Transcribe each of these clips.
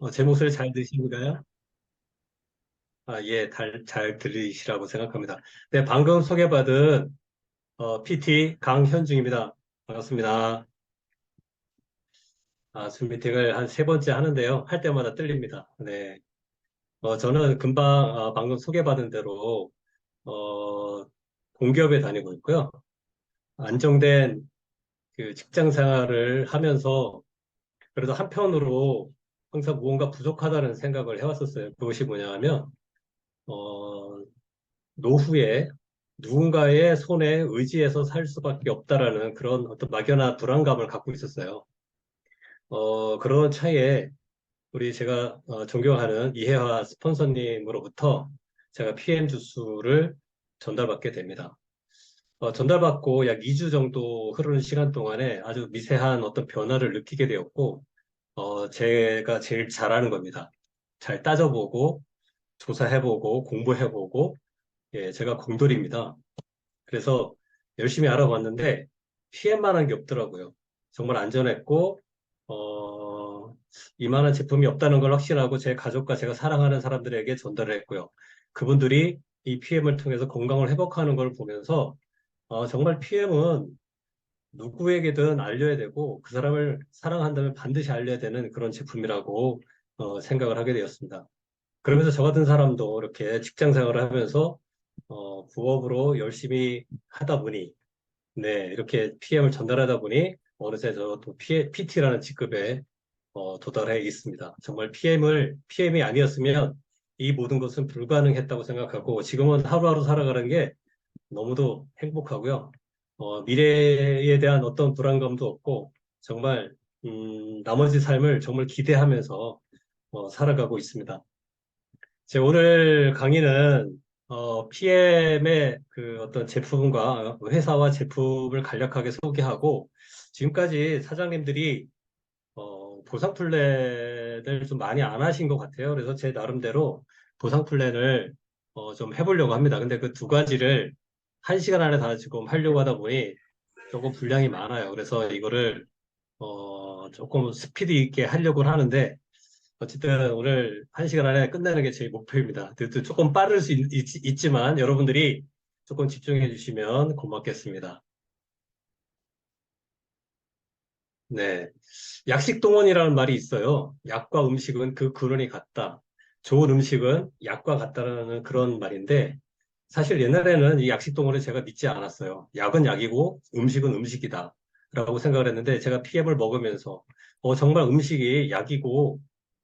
제 목소리 잘 들리십니까요? 예, 잘 들리시라고 생각합니다. 네, 방금 소개받은 PT 강현중입니다. 반갑습니다. 줌 미팅을 한 세 번째 하는데요. 할 때마다 떨립니다. 네, 저는 금방 방금 소개받은 대로 어, 공기업에 다니고 있고요. 안정된 그 직장 생활을 하면서 그래도 한편으로 항상 무언가 부족하다는 생각을 해왔었어요. 그것이 뭐냐 하면 어, 노후에 누군가의 손에 의지해서 살 수밖에 없다라는 그런 어떤 막연한 불안감을 갖고 있었어요. 그런 차이에 제가 존경하는 이해화 스폰서님으로부터 제가 PM 주스를 전달받게 됩니다. 전달받고 약 2주 정도 흐르는 시간 동안에 아주 미세한 어떤 변화를 느끼게 되었고, 제가 제일 잘하는 겁니다. 잘 따져보고, 조사해보고, 공부해보고, 예, 제가 공돌입니다. 그래서 열심히 알아봤는데 피해만한 게 없더라고요. 정말 안전했고 이만한 제품이 없다는 걸 확신하고 제 가족과 제가 사랑하는 사람들에게 전달을 했고요. 그분들이 이 PM을 통해서 건강을 회복하는 걸 보면서 정말 PM은 누구에게든 알려야 되고 그 사람을 사랑한다면 반드시 알려야 되는 그런 제품이라고 생각을 하게 되었습니다. 그러면서 저 같은 사람도 이렇게 직장 생활을 하면서 부업으로 열심히 하다 보니 네, 이렇게 PM을 전달하다 보니 어느새 저도 PT라는 직급에 도달해 있습니다. 정말 PM이 아니었으면 이 모든 것은 불가능했다고 생각하고 지금은 하루하루 살아가는 게 너무도 행복하고요. 미래에 대한 어떤 불안감도 없고 정말 나머지 삶을 정말 기대하면서 살아가고 있습니다. 제 오늘 강의는 PM의 그 어떤 제품과 회사와 제품을 간략하게 소개하고 지금까지 사장님들이 보상 플랜을 좀 많이 안 하신 것 같아요. 그래서 제 나름대로 보상 플랜을 좀 해보려고 합니다. 근데 그 두 가지를 한 시간 안에 다 지금 하려고 하다 보니 조금 분량이 많아요. 그래서 이거를 조금 스피드 있게 하려고 하는데 어쨌든 오늘 한 시간 안에 끝내는 게 제 목표입니다. 또 조금 빠를 수 있지만 여러분들이 조금 집중해 주시면 고맙겠습니다. 네. 약식동원이라는 말이 있어요. 약과 음식은 그 근원이 같다. 좋은 음식은 약과 같다라는 그런 말인데 사실 옛날에는 이 약식동원을 제가 믿지 않았어요. 약은 약이고 음식은 음식이다. 라고 생각을 했는데 제가 PM을 먹으면서 정말 음식이 약이고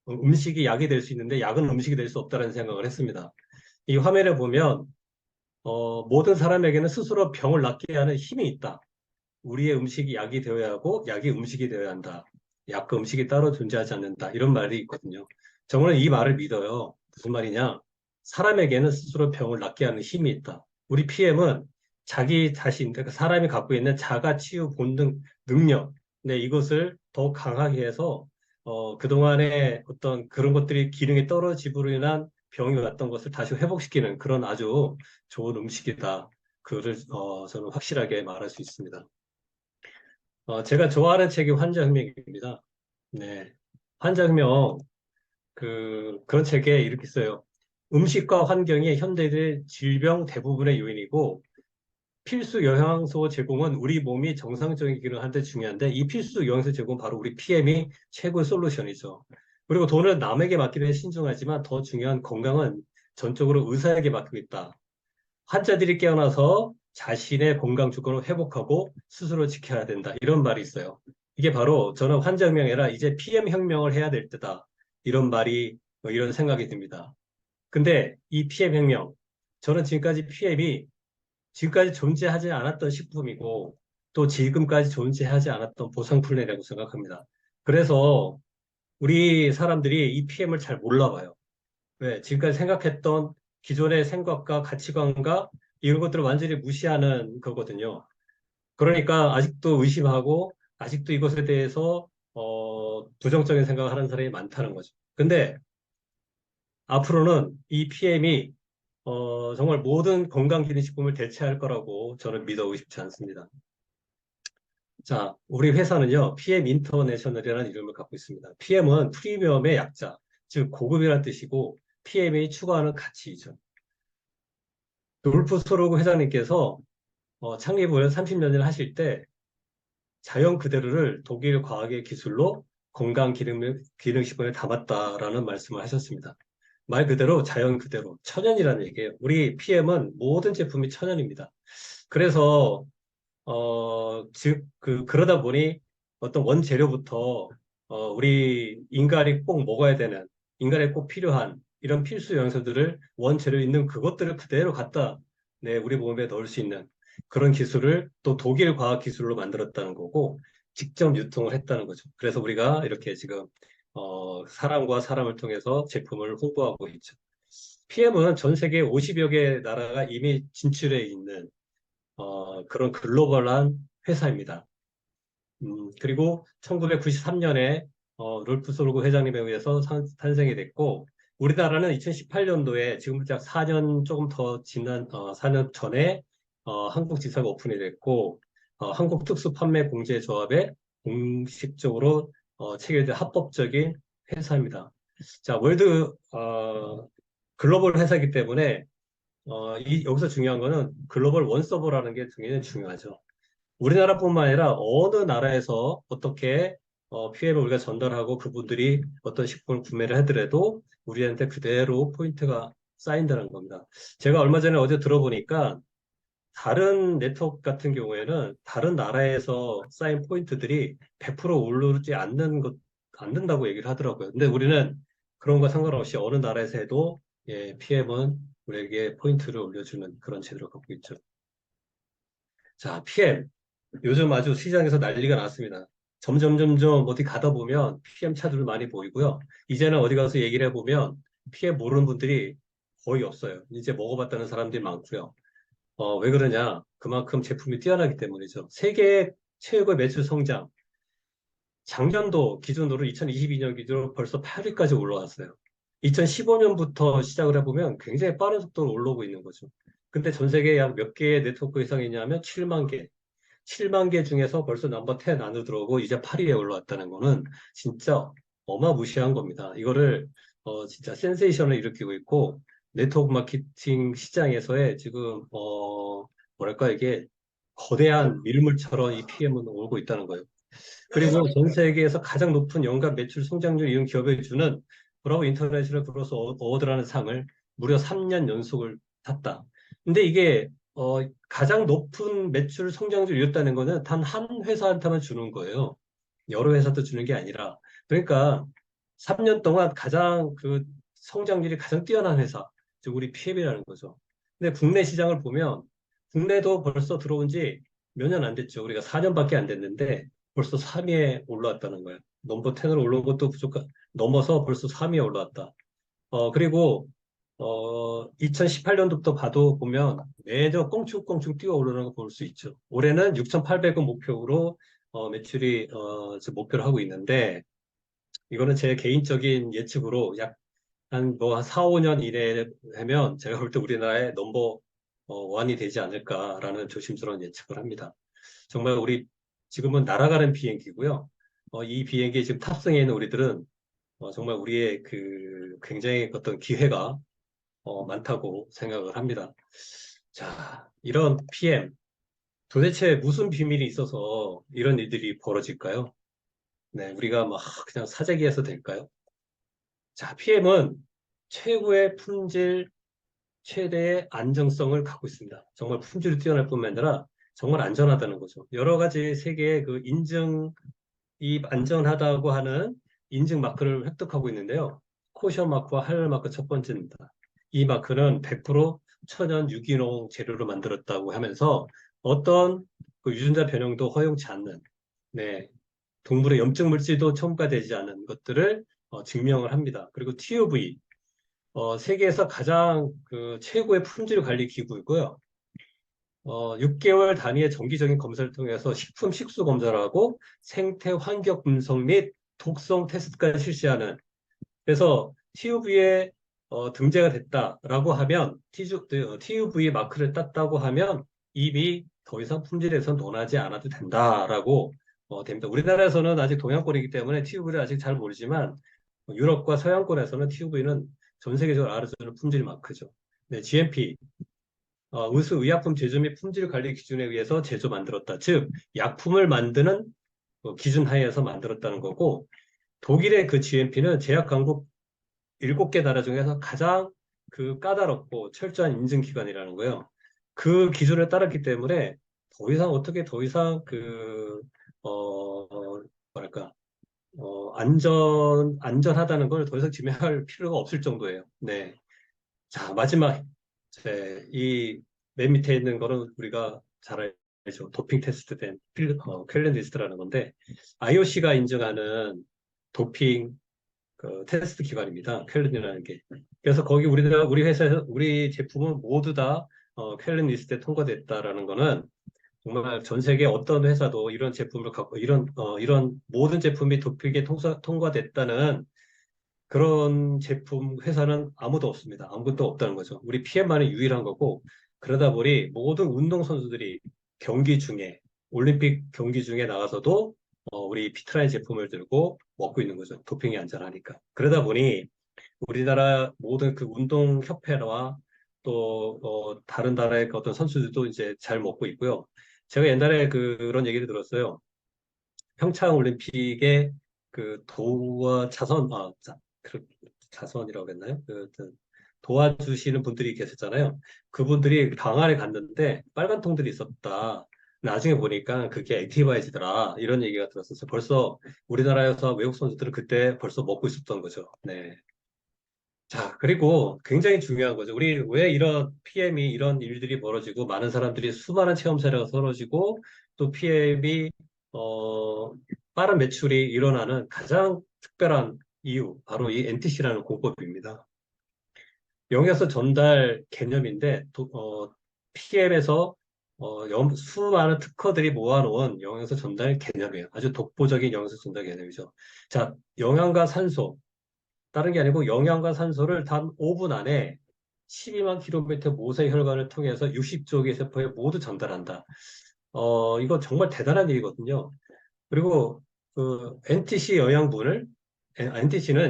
음식이 약이 될 수 있는데 약은 음식이 될 수 없다는 생각을 했습니다. 이 화면에 보면 모든 사람에게는 스스로 병을 낫게 하는 힘이 있다. 우리의 음식이 약이 되어야 하고 약이 음식이 되어야 한다. 약과 음식이 따로 존재하지 않는다. 이런 말이 있거든요. 저는 이 말을 믿어요. 무슨 말이냐? 사람에게는 스스로 병을 낫게 하는 힘이 있다. 우리 PM은 자기 자신, 그러니까 사람이 갖고 있는 자가 치유 본능, 능력, 네, 이것을 더 강하게 해서 그동안의 어떤 그런 것들이 기능이 떨어짐으로 인한 병이 왔던 것을 다시 회복시키는 그런 아주 좋은 음식이다. 그거를 저는 확실하게 말할 수 있습니다. 제가 좋아하는 책이 환자혁명입니다. 네. 환자혁명, 그런 책에 이렇게 써요. 음식과 환경이 현대인의 질병 대부분의 요인이고, 필수 영양소 제공은 우리 몸이 정상적인 기능을 하는데 중요한데, 이 필수 영양소 제공은 바로 우리 PM이 최고의 솔루션이죠. 그리고 돈은 남에게 맡기는 데 신중하지만 더 중요한 건강은 전적으로 의사에게 맡기고 있다. 환자들이 깨어나서 자신의 건강 조건을 회복하고 스스로 지켜야 된다. 이런 말이 있어요. 이게 바로 저는 환자혁명이 아니라 이제 PM 혁명을 해야 될 때다. 이런 말이, 이런 생각이 듭니다. 근데 이 PM 혁명, 저는 지금까지 PM이 지금까지 존재하지 않았던 식품이고 또 지금까지 존재하지 않았던 보상 플랜이라고 생각합니다. 그래서 우리 사람들이 이 PM을 잘 몰라봐요. 왜? 지금까지 생각했던 기존의 생각과 가치관과 이런 것들을 완전히 무시하는 거거든요. 그러니까 아직도 의심하고 아직도 이것에 대해서 부정적인 생각을 하는 사람이 많다는 거죠. 근데 앞으로는 이 PM이 정말 모든 건강기능식품을 대체할 거라고 저는 믿어 의심치 않습니다. 자, 우리 회사는요, PM 인터내셔널이라는 이름을 갖고 있습니다. PM은 프리미엄의 약자. 즉 고급이라는 뜻이고 PM이 추구하는 가치이죠. 롤프 소로그 회장님께서 창립을 30년 전에 하실 때 자연 그대로를 독일 과학의 기술로 기능식품에 담았다라는 말씀을 하셨습니다. 말 그대로 자연 그대로 천연이라는 얘기예요. 우리 PM은 모든 제품이 천연입니다. 그래서 그러다 보니 어떤 원재료부터, 우리 인간이 꼭 먹어야 되는, 인간에 꼭 필요한 이런 필수 영양소들을 원재료 있는 그것들을 그대로 갖다, 네, 우리 몸에 넣을 수 있는 그런 기술을 또 독일 과학 기술로 만들었다는 거고, 직접 유통을 했다는 거죠. 그래서 우리가 이렇게 지금, 사람과 사람을 통해서 제품을 홍보하고 있죠. PM은 전 세계 50여 개 나라가 이미 진출해 있는 그런 글로벌한 회사입니다. 그리고 1993년에 롤프 소르고 회장님에 의해서 탄생이 됐고, 우리나라는 2018년도에 지금부터 약 4년 조금 더 지난 4년 전에 한국 지사가 오픈이 됐고, 한국특수판매공제조합에 공식적으로 체결된 합법적인 회사입니다. 자, 글로벌 회사이기 때문에 여기서 중요한 거는 글로벌 원서버라는 게 굉장히 중요하죠. 우리나라뿐만 아니라 어느 나라에서 어떻게 PM을 우리가 전달하고 그분들이 어떤 식품을 구매를 하더라도 우리한테 그대로 포인트가 쌓인다는 겁니다. 제가 얼마 전에 어제 들어보니까 다른 네트워크 같은 경우에는 다른 나라에서 쌓인 포인트들이 100% 오르지 않는다고 얘기를 하더라고요. 근데 우리는 그런 거 상관없이 어느 나라에서 해도 예, PM은 우리에게 포인트를 올려주는 그런 제도를 갖고 있죠. 자, PM. 요즘 아주 시장에서 난리가 났습니다. 점점 어디 가다 보면 PM 차들 많이 보이고요. 이제는 어디 가서 얘기를 해보면 PM 모르는 분들이 거의 없어요. 이제 먹어봤다는 사람들이 많고요. 왜 그러냐? 그만큼 제품이 뛰어나기 때문이죠. 세계 최고의 매출 성장. 작년도 기준으로 2022년 기준으로 벌써 8위까지 올라왔어요. 2015년부터 시작을 해보면 굉장히 빠른 속도로 올라오고 있는 거죠. 근데 전 세계에 약 몇 개의 네트워크 이상이 있냐면 7만 개. 7만 개 중에서 벌써 넘버 10 안으로 들어오고 이제 8위에 올라왔다는 거는 진짜 어마무시한 겁니다. 이거를 진짜 센세이션을 일으키고 있고 네트워크 마케팅 시장에서의 지금 뭐랄까 이게 거대한 밀물처럼 이 PM은 오고 있다는 거예요. 그리고 전 세계에서 가장 높은 연간 매출 성장률 이룬 기업에 주는 브라보 인터내셔널 그로스 어워드라는 상을 무려 3년 연속을 탔다. 근데 이게 가장 높은 매출 성장률을 이뤘다는 거는 단 한 회사한테만 주는 거예요. 여러 회사도 주는 게 아니라. 그러니까 3년 동안 가장 그 성장률이 가장 뛰어난 회사, 즉 우리 PM이라는 거죠. 근데 국내 시장을 보면 국내도 벌써 들어온 지 몇 년 안 됐죠. 우리가 4년밖에 안 됐는데 벌써 3위에 올라왔다는 거예요. 넘버 10으로 올라온 것도 넘어서 벌써 3위에 올라왔다. 그리고 2018년도부터 봐도 보면 매년 껑충껑충 뛰어오르는 거 볼 수 있죠. 올해는 6,800억 목표로 매출이 지금 목표를 하고 있는데 이거는 제 개인적인 예측으로 약 한 4, 5년 이내에 하면 제가 볼 때 우리나라의 넘버 원이 되지 않을까라는 조심스러운 예측을 합니다. 정말 우리 지금은 날아가는 비행기고요. 이 비행기에 지금 탑승해 있는 우리들은 정말 우리의 그 굉장히 어떤 기회가 많다고 생각을 합니다. 자, 이런 PM, 도대체 무슨 비밀이 있어서 이런 일들이 벌어질까요? 네, 우리가 막 그냥 사재기해서 될까요? 자, PM은 최고의 품질, 최대의 안정성을 갖고 있습니다. 정말 품질이 뛰어날 뿐만 아니라 정말 안전하다는 거죠. 여러 가지 세계의 그 이 안전하다고 하는 인증 마크를 획득하고 있는데요. 코션 마크와 할랄 마크 첫 번째입니다. 이 마크는 100% 천연 유기농 재료로 만들었다고 하면서 어떤 그 유전자 변형도 허용치 않는, 네, 동물의 염증 물질도 첨가되지 않은 것들을 증명을 합니다. 그리고 TUV, 세계에서 가장 그 최고의 품질 관리 기구이고요. 6개월 단위의 정기적인 검사를 통해서 식품 식수 검사를 하고 생태 환경 분석 및 독성 테스트까지 실시하는 그래서 TUV에 등재가 됐다라고 하면 TUV 마크를 땄다고 하면 이미 더 이상 품질에서 논하지 않아도 된다라고 됩니다. 우리나라에서는 아직 동양권이기 때문에 TUV를 아직 잘 모르지만 유럽과 서양권에서는 TUV는 전 세계적으로 알아주는 품질 마크죠. 네, GMP, 의수 의약품 제조 및 품질 관리 기준에 의해서 제조 만들었다. 즉, 약품을 만드는 기준 하에서 만들었다는 거고, 독일의 그 GMP는 제약 강국 7개 나라 중에서 가장 그 까다롭고 철저한 인증 기관이라는 거예요. 그 기준을 따랐기 때문에 더 이상 어떻게 더 이상 뭐랄까, 안전하다는 걸 더 이상 증명할 필요가 없을 정도예요. 네. 자, 마지막, 이 맨 밑에 있는 거는 우리가 잘 알죠. 도핑 테스트된 쾰른 리스트라는 건데, IOC가 인증하는 도핑 테스트 기관입니다. 쾰른이라는 게. 그래서 거기 우리 회사에서, 우리 제품은 모두 다 쾰른 리스트에 통과됐다라는 거는 정말 전 세계 어떤 회사도 이런 제품을 갖고, 이런 모든 제품이 도핑에 통과됐다는 그런 제품 회사는 아무도 없습니다. 아무것도 없다는 거죠. 우리 PM만이 유일한 거고, 그러다 보니 모든 운동선수들이 경기 중에, 올림픽 경기 중에 나가서도 우리 피트라인 제품을 들고 먹고 있는 거죠. 도핑이 안전하니까. 그러다 보니 우리나라 모든 그 운동협회와 또 다른 나라의 그 어떤 선수들도 이제 잘 먹고 있고요. 제가 옛날에 그런 얘기를 들었어요. 평창 올림픽에 그 도와 자선, 자선이라고 했나요? 도와주시는 분들이 계셨잖아요. 그분들이 방안에 갔는데 빨간 통들이 있었다. 나중에 보니까 그게 액티바이즈더라. 이런 얘기가 들었었어요. 벌써 우리나라에서 외국 선수들은 그때 벌써 먹고 있었던 거죠. 네. 자, 그리고 굉장히 중요한 거죠. 우리 왜 이런 PM이 이런 일들이 벌어지고 많은 사람들이 수많은 체험 사례가 벌어지고 또 PM이 빠른 매출이 일어나는 가장 특별한 이유, 바로 이 NTC라는 공법입니다. 영양소 전달 개념인데 PM에서 수많은 특허들이 모아놓은 영양소 전달 개념이에요. 아주 독보적인 영양소 전달 개념이죠. 자, 영양과 산소, 다른 게 아니고 영양과 산소를 단 5분 안에 12만 킬로미터 모세 혈관을 통해서 60조 개의 세포에 모두 전달한다. 이거 정말 대단한 일이거든요. 그리고 그 NTC는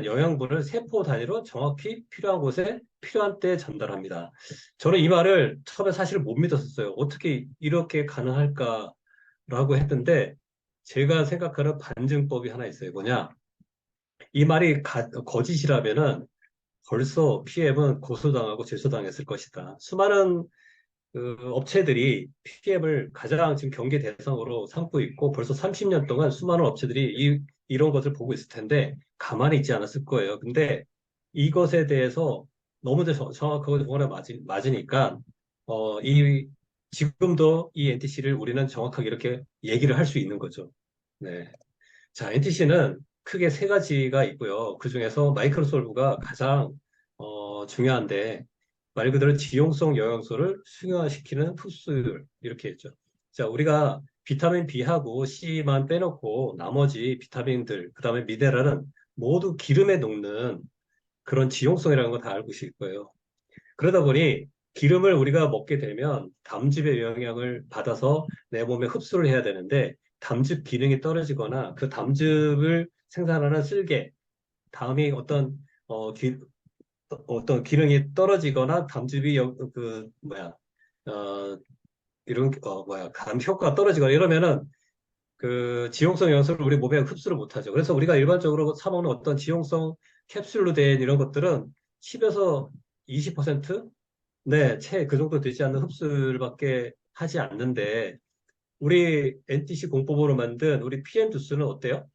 영양분을 세포 단위로 정확히 필요한 곳에 필요한 때에 전달합니다. 저는 이 말을 처음에 사실 못 믿었었어요. 어떻게 이렇게 가능할까라고 했는데 제가 생각하는 반증법이 하나 있어요. 뭐냐? 이 말이 거짓이라면은 벌써 PM은 고소당하고 제소당했을 것이다. 수많은 업체들이 PM을 가장 지금 경계 대상으로 삼고 있고 벌써 30년 동안 수많은 업체들이 이런 것을 보고 있을 텐데 가만히 있지 않았을 거예요. 근데 이것에 대해서 너무 정확하고 정말 맞으니까 지금도 이 NTC를 우리는 정확하게 이렇게 얘기를 할 수 있는 거죠. 네. 자, NTC는 크게 세 가지가 있고요. 그 중에서 마이크로솔브가 가장 중요한데 말 그대로 지용성 영양소를 승화시키는 흡수율 이렇게 했죠. 자, 우리가 비타민 B하고 C만 빼놓고 나머지 비타민들, 그다음에 미네랄은 모두 기름에 녹는 그런 지용성이라는 거 다 알고 계실 거예요. 그러다 보니 기름을 우리가 먹게 되면 담즙의 영향을 받아서 내 몸에 흡수를 해야 되는데 담즙 기능이 떨어지거나 그 담즙을 생산하는 쓸개, 다음이 어떤 기능이 떨어지거나 담즙이 어, 감 효과가 떨어지거나 이러면은 그 지용성 영양소를 우리 몸에 흡수를 못하죠. 그래서 우리가 일반적으로 사 먹는 어떤 지용성 캡슐로 된 이런 것들은 10에서 20%? 네, 채 그 정도 되지 않는 흡수밖에 하지 않는데 우리 NTC 공법으로 만든 우리 PM 주스는 어때요?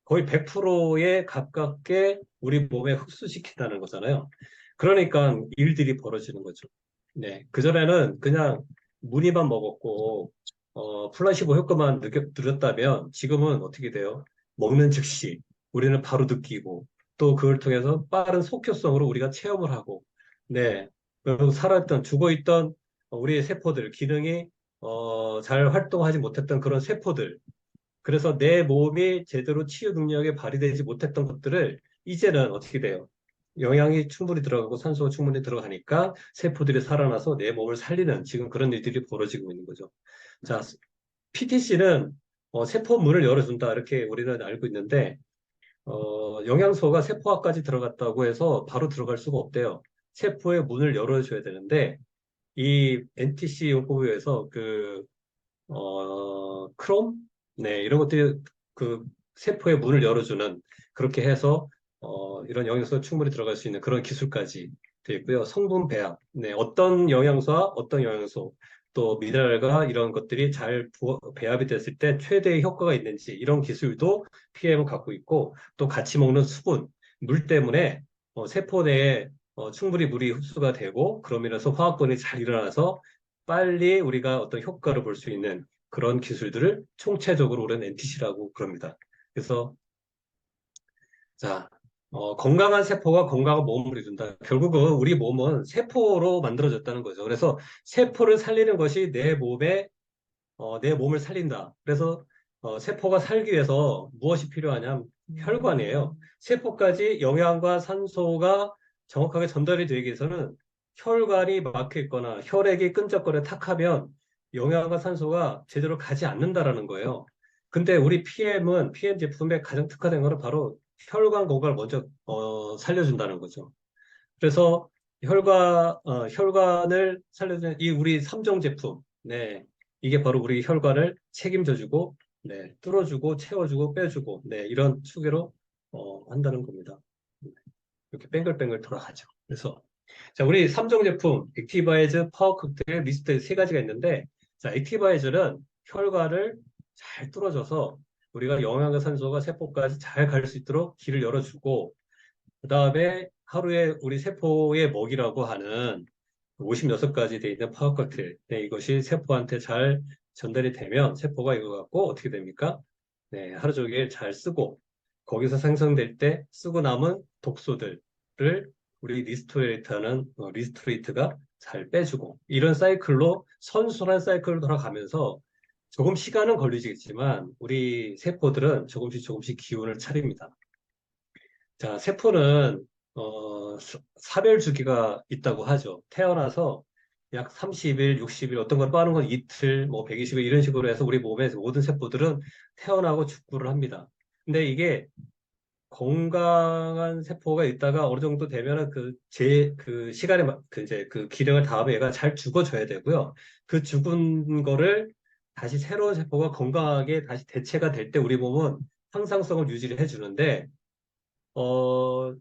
거의 100%에 가깝게 우리 몸에 흡수시킨다는 거잖아요. 그러니까 일들이 벌어지는 거죠. 네, 그전에는 그냥 무늬만 먹었고 플라시보 효과만 누렸다면 지금은 어떻게 돼요? 먹는 즉시 우리는 바로 느끼고 또 그걸 통해서 빠른 속효성으로 우리가 체험을 하고 네, 그리고 죽어있던 우리의 세포들, 기능이 잘 활동하지 못했던 그런 세포들, 그래서 내 몸이 제대로 치유 능력이 발휘되지 못했던 것들을 이제는 어떻게 돼요? 영양이 충분히 들어가고 산소가 충분히 들어가니까 세포들이 살아나서 내 몸을 살리는 지금 그런 일들이 벌어지고 있는 거죠. 자, PTC는 세포 문을 열어준다 이렇게 우리는 알고 있는데 영양소가 세포화까지 들어갔다고 해서 바로 들어갈 수가 없대요. 세포의 문을 열어줘야 되는데, 이 NTC 연구소에서 크롬? 네, 이런 것들이 그 세포의 문을 열어주는, 그렇게 해서, 이런 영양소가 충분히 들어갈 수 있는 그런 기술까지 되어 있고요. 성분 배합. 네, 어떤 영양소와 어떤 영양소, 또 미네랄과 이런 것들이 잘 배합이 됐을 때 최대의 효과가 있는지, 이런 기술도 PM은 갖고 있고, 또 같이 먹는 수분, 물 때문에 세포 내에 충분히 물이 흡수가 되고, 그러면서 화학번이 잘 일어나서 빨리 우리가 어떤 효과를 볼 수 있는 그런 기술들을 총체적으로 우리는 NTC라고 그럽니다. 그래서 자, 건강한 세포가 건강한 몸을 이룬다. 결국은 우리 몸은 세포로 만들어졌다는 거죠. 그래서 세포를 살리는 것이 내 몸을 살린다. 그래서 세포가 살기 위해서 무엇이 필요하냐면 혈관이에요. 세포까지 영양과 산소가 정확하게 전달이 되기 위해서는 혈관이 막혀 있거나 혈액이 끈적거려 탁하면 영양과 산소가 제대로 가지 않는다라는 거예요. 근데 우리 PM 제품의 가장 특화된 거는 바로 혈관 건강을 먼저 살려준다는 거죠. 그래서 혈관을 살려주는 이 우리 3종 제품, 네, 이게 바로 우리 혈관을 책임져주고, 네, 뚫어주고, 채워주고, 빼주고, 네, 이런 추계로 한다는 겁니다. 이렇게 뱅글뱅글 돌아가죠. 그래서 자, 우리 3종 제품, 액티바이즈, 파워 칵테일, 미스트 세 가지가 있는데, 자, 액티바이즈는 혈관을 잘 뚫어줘서 우리가 영양과 산소가 세포까지 잘 갈 수 있도록 길을 열어주고, 그 다음에 하루에 우리 세포의 먹이라고 하는 56가지 돼 있는 파워 칵테일. 네, 이것이 세포한테 잘 전달이 되면 세포가 이거 갖고 어떻게 됩니까? 네, 하루 종일 잘 쓰고 거기서 생성될 때 쓰고 남은 독소들을 우리 리스토레이트가 잘 빼주고 이런 사이클로 선순환 사이클로 돌아가면서 조금 시간은 걸리겠지만 우리 세포들은 조금씩 조금씩 기운을 차립니다. 자, 세포는 사별 주기가 있다고 하죠. 태어나서 약 30일, 60일, 어떤 건 빠른 건 이틀, 뭐 120일 이런 식으로 해서 우리 몸의 모든 세포들은 태어나고 죽고를 합니다. 근데 이게 건강한 세포가 있다가 어느 정도 되면은 그 시간에 이제 그 기능을 다하면 얘가 잘 죽어줘야 되고요. 그 죽은 거를 다시 새로운 세포가 건강하게 다시 대체가 될 때 우리 몸은 항상성을 유지를 해주는데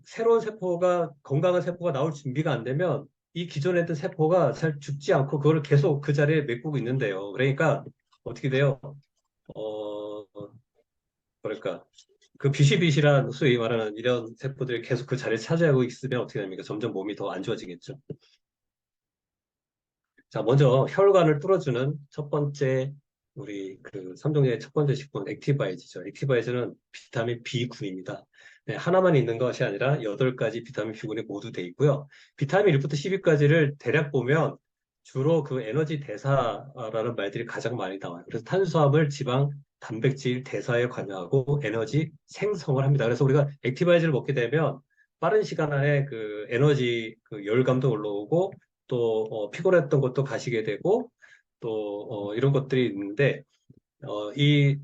새로운 세포가, 건강한 세포가 나올 준비가 안 되면 이 기존에 있던 세포가 잘 죽지 않고 그걸 계속 그 자리에 메꾸고 있는데요. 그러니까 어떻게 돼요? 어, 그러니까 그 비실비실한 소위 말하는 이런 세포들이 계속 그 자리를 차지하고 있으면 어떻게 됩니까? 점점 몸이 더 안 좋아지겠죠. 자, 먼저 혈관을 뚫어주는 첫 번째 우리 그 삼종의 첫 번째 식품 액티바이즈죠. 액티바이즈는 비타민 B군입니다. 네, 하나만 있는 것이 아니라 8가지 비타민 B군이 모두 돼 있고요. 비타민 1부터 12까지를 대략 보면 주로 그 에너지 대사라는 말들이 가장 많이 나와요. 그래서 탄수화물, 지방, 단백질 대사에 관여하고 에너지 생성을 합니다. 그래서 우리가 액티바이즈를 먹게 되면 빠른 시간 안에 그 에너지 그 열감도 올라오고 또 피곤했던 것도 가시게 되고 또 이런 것들이 있는데 이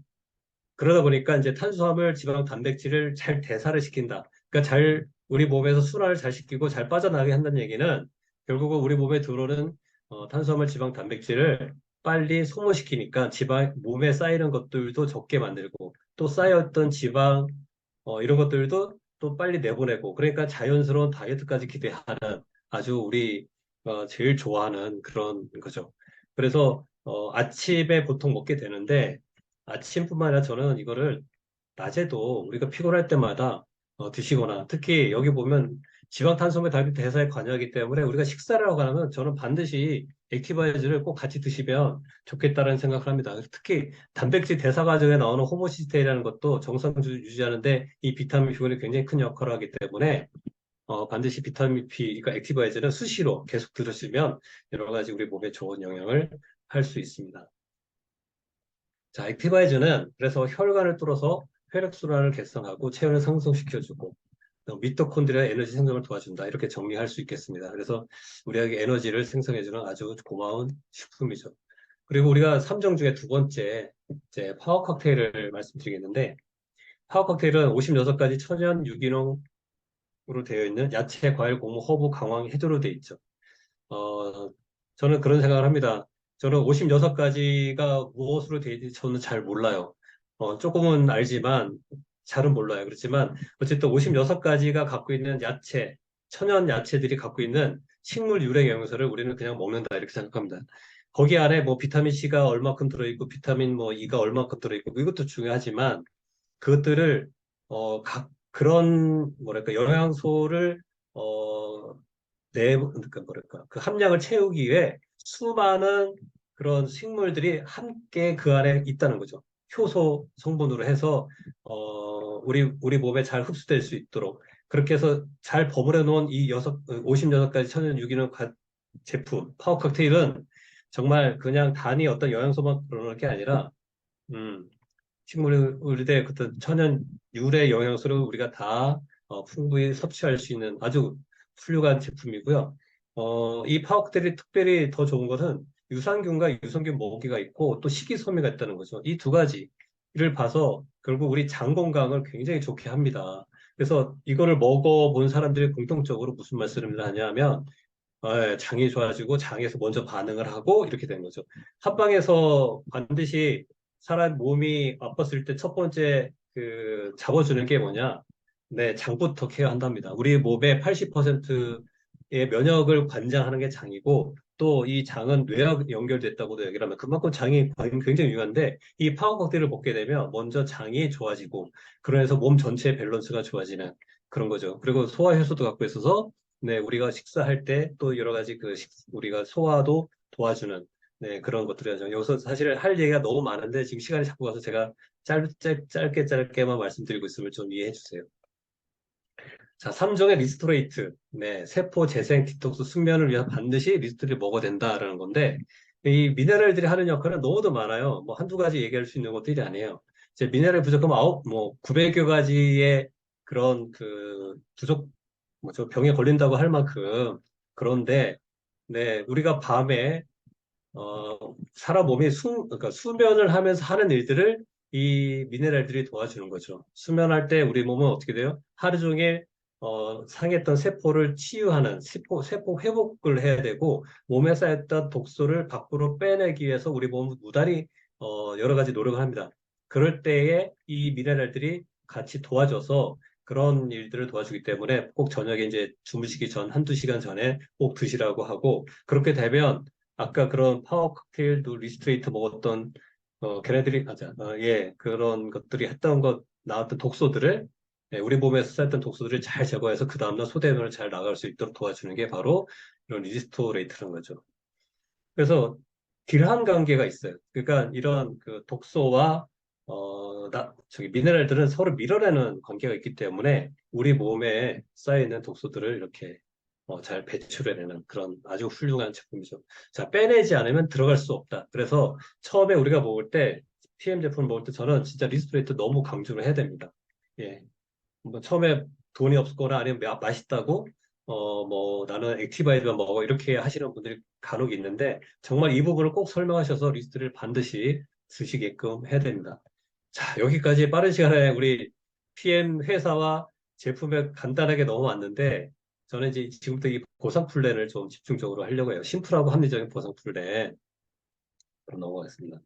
그러다 보니까 이제 탄수화물, 지방, 단백질을 잘 대사를 시킨다. 그러니까 잘 우리 몸에서 순환을 잘 시키고 잘 빠져나가게 한다는 얘기는 결국은 우리 몸에 들어오는 탄수화물, 지방, 단백질을 빨리 소모시키니까 지방 몸에 쌓이는 것들도 적게 만들고 또 쌓였던 지방 이런 것들도 또 빨리 내보내고 그러니까 자연스러운 다이어트까지 기대하는 아주 우리 제일 좋아하는 그런 거죠. 그래서 아침에 보통 먹게 되는데 아침뿐만 아니라 저는 이거를 낮에도 우리가 피곤할 때마다 드시거나 특히 여기 보면 지방 탄수화물 대사에 관여하기 때문에 우리가 식사를 하고 나면 저는 반드시 액티바이즈를 꼭 같이 드시면 좋겠다는 생각을 합니다. 특히 단백질 대사 과정에 나오는 호모시스테이라는 것도 정상 유지하는데 이 비타민 B군이 굉장히 큰 역할을 하기 때문에 반드시 비타민 B, 그러니까 액티바이즈는 수시로 계속 들으시면 여러 가지 우리 몸에 좋은 영향을 할 수 있습니다. 자, 액티바이즈는 그래서 혈관을 뚫어서 혈액순환을 개선하고 체온을 상승시켜주고 미토콘드리아 에너지 생성을 도와준다. 이렇게 정리할 수 있겠습니다. 그래서 우리에게 에너지를 생성해주는 아주 고마운 식품이죠. 그리고 우리가 3종 중에 두 번째 이제 파워 칵테일을 말씀드리겠는데 파워 칵테일은 56가지 천연 유기농으로 되어 있는 야채, 과일, 곡물, 허브, 강황, 해조로 되어 있죠. 어, 저는 그런 생각을 합니다. 저는 56가지가 무엇으로 되어 있는지 저는 잘 몰라요. 조금은 알지만 잘은 몰라요. 그렇지만 어쨌든 56가지가 갖고 있는 야채, 천연 야채들이 갖고 있는 식물 유래 영양소를 우리는 그냥 먹는다 이렇게 생각합니다. 거기 안에 뭐 비타민 C가 얼마큼 들어있고 비타민 뭐 E가 얼마큼 들어있고 이것도 중요하지만 그것들을 각 그런 뭐랄까 영양소를 어, 그러니까 뭐랄까, 그 함량을 채우기 위해 수많은 그런 식물들이 함께 그 안에 있다는 거죠. 효소 성분으로 해서, 우리 몸에 잘 흡수될 수 있도록. 그렇게 해서 잘 버무려 놓은 이 56가지 천연 유기농 제품, 파워 칵테일은 정말 그냥 단위 어떤 영양소만 그러는 게 아니라, 음, 식물의 어떤 천연 유래 영양소를 우리가 다 풍부히 섭취할 수 있는 아주 훌륭한 제품이고요. 이 파워크들이 특별히 더 좋은 것은 유산균과 유산균 모기가 있고 또 식이섬유가 있다는 거죠. 이 두 가지를 봐서 결국 우리 장 건강을 굉장히 좋게 합니다. 그래서 이거를 먹어본 사람들이 공통적으로 무슨 말씀을 하냐면 장이 좋아지고 장에서 먼저 반응을 하고 이렇게 되는 거죠. 합방에서 반드시 사람 몸이 아팠을 때 첫 번째 그 잡아주는 게 뭐냐? 네, 장부터 케어한답니다. 우리 몸의 80%의 면역을 관장하는 게 장이고 또 이 장은 뇌와 연결됐다고도 얘기를 하면 그만큼 장이 굉장히 중요한데 이 파워 칵테일을 먹게 되면 먼저 장이 좋아지고 그러면서 몸 전체의 밸런스가 좋아지는 그런 거죠. 그리고 소화 효소도 갖고 있어서 네, 우리가 식사할 때 또 여러 가지 우리가 소화도 도와주는 네, 그런 것들이죠. 여기서 사실 할 얘기가 너무 많은데 지금 시간이 자꾸 가서 제가 짧게만 말씀드리고 있음을 좀 이해해 주세요. 자, 3종의 리스토레이트. 네, 세포 재생, 디톡스, 숙면을 위해서 반드시 리스토를 먹어야 된다라는 건데 이 미네랄들이 하는 역할은 너무도 많아요. 뭐 한두 가지 얘기할 수 있는 것들이 아니에요. 이제 미네랄 부족하면 900여 가지의 그런 그 부족 뭐저 병에 걸린다고 할 만큼 그런데 네 우리가 밤에 사람 몸이 그러니까 수면을 하면서 하는 일들을 이 미네랄들이 도와주는 거죠. 수면할 때 우리 몸은 어떻게 돼요? 하루 종일 상했던 세포를 치유하는 세포 회복을 해야 되고 몸에 쌓였던 독소를 밖으로 빼내기 위해서 우리 몸은 무단히 여러 가지 노력을 합니다. 그럴 때에 이 미네랄들이 같이 도와줘서 그런 일들을 도와주기 때문에 꼭 저녁에 이제 주무시기 전 한두 시간 전에 꼭 드시라고 하고 그렇게 되면 아까 그런 파워 칵테일도 리스트레이트 먹었던 걔네들이 예 그런 것들이 했던 것 나왔던 독소들을 예, 우리 몸에서 쌓였던 독소들을 잘 제거해서 그 다음날 소변을 잘 나갈 수 있도록 도와주는 게 바로 이런 리스토레이트라는 거죠. 그래서 딜한 관계가 있어요. 그러니까 이런 그 독소와 저기 미네랄들은 서로 밀어내는 관계가 있기 때문에 우리 몸에 쌓여있는 독소들을 이렇게 잘 배출해내는 그런 아주 훌륭한 제품이죠. 자, 빼내지 않으면 들어갈 수 없다. 그래서 처음에 우리가 먹을 때 PM 제품을 먹을 때 저는 진짜 리스토레이트 너무 강조를 해야 됩니다. 예. 뭐 처음에 돈이 없거나 아니면 맛있다고 뭐 나는 액티바이드만 먹어 이렇게 하시는 분들이 간혹 있는데 정말 이 부분을 꼭 설명하셔서 리스트를 반드시 쓰시게끔 해야 됩니다. 자, 여기까지 빠른 시간에 우리 PM 회사와 제품에 간단하게 넘어왔는데 저는 이제 지금부터 이 보상 플랜을 좀 집중적으로 하려고 해요. 심플하고 합리적인 보상 플랜. 그럼 넘어가겠습니다.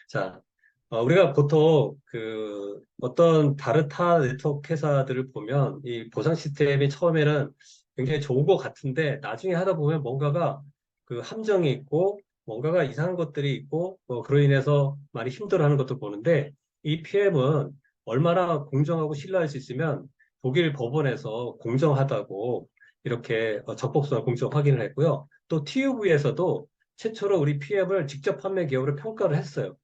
자, 우리가 보통 그 어떤 다른 타 네트워크 회사들을 보면 이 보상 시스템이 처음에는 굉장히 좋은 것 같은데 나중에 하다 보면 뭔가가 그 함정이 있고 뭔가가 이상한 것들이 있고 그로 인해서 많이 힘들어하는 것도 보는데 이 PM은 얼마나 공정하고 신뢰할 수 있으면 독일 법원에서 공정하다고 이렇게 적법성을 공정 확인을 했고요. 또 TUV에서도 최초로 우리 PM을 직접 판매 기업으로 평가를 했어요.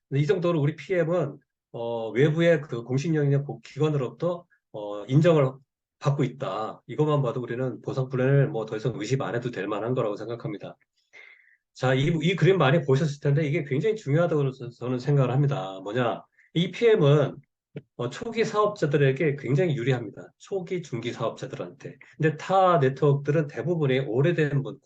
근데 이 정도로 우리 PM은 외부의 그 공식력이나 기관으로부터 인정을 받고 있다. 이것만 봐도 우리는 보상 플랜을 뭐 더 이상 의심 안 해도 될 만한 거라고 생각합니다. 자, 이 그림 많이 보셨을 텐데 이게 굉장히 중요하다고 저는 생각을 합니다. 뭐냐? 이 PM은 초기 사업자들에게 굉장히 유리합니다. 초기, 중기 사업자들한테. 근데 타 네트워크들은 대부분이 오래된 분,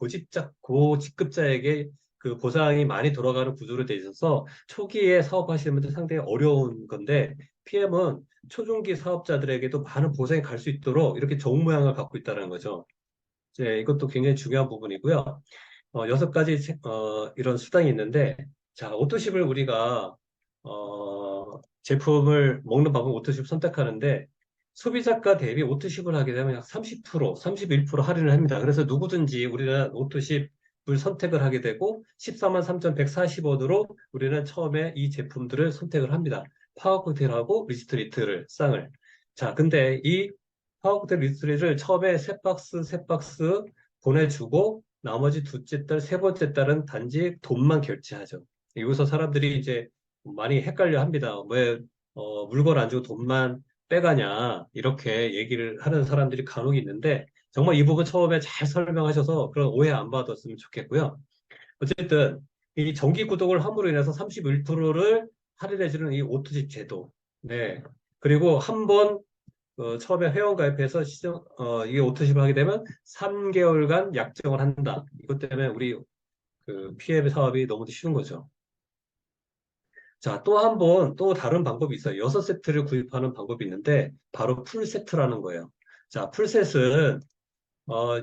고직급자에게 그 보상이 많이 돌아가는 구조로 돼 있어서 초기에 사업하시는 분들 상당히 어려운 건데 PM은 초중기 사업자들에게도 많은 보상이 갈 수 있도록 이렇게 좋은 모양을 갖고 있다는 거죠. 이제 이것도 굉장히 중요한 부분이고요. 여섯 가지 이런 수당이 있는데, 자, 오토십을 우리가 제품을 먹는 방법 오토십 선택하는데 소비자가 대비 오토십을 하게 되면 약 30%, 31% 할인을 합니다. 그래서 누구든지 우리는 오토십을 선택을 하게 되고 14만 3,140원으로 우리는 처음에 이 제품들을 선택을 합니다. 파워코кт테일하고 리스트리트를 쌍을. 자, 근데 이 파워코кт테일 리스트리트를 처음에 세 박스 보내주고 나머지 둘째 달, 세 번째 달은 단지 돈만 결제하죠. 여기서 사람들이 이제 많이 헷갈려 합니다. 왜 물건 안 주고 돈만 빼가냐 이렇게 얘기를 하는 사람들이 간혹 있는데 정말 이 부분 처음에 잘 설명하셔서 그런 오해 안 받았으면 좋겠고요. 어쨌든 이 정기 구독을 함으로 인해서 31%를 할인해주는 이 오토집 제도. 네. 그리고 한번 처음에 회원 가입해서 이게 오토십을 하게 되면 3개월간 약정을 한다. 이것 때문에 우리 그 피해 사업이 너무도 쉬운 거죠. 자, 또 한 번, 또 다른 방법이 있어요. 6세트를 구입하는 방법이 있는데, 바로 풀세트라는 거예요. 자, 풀셋은, 어,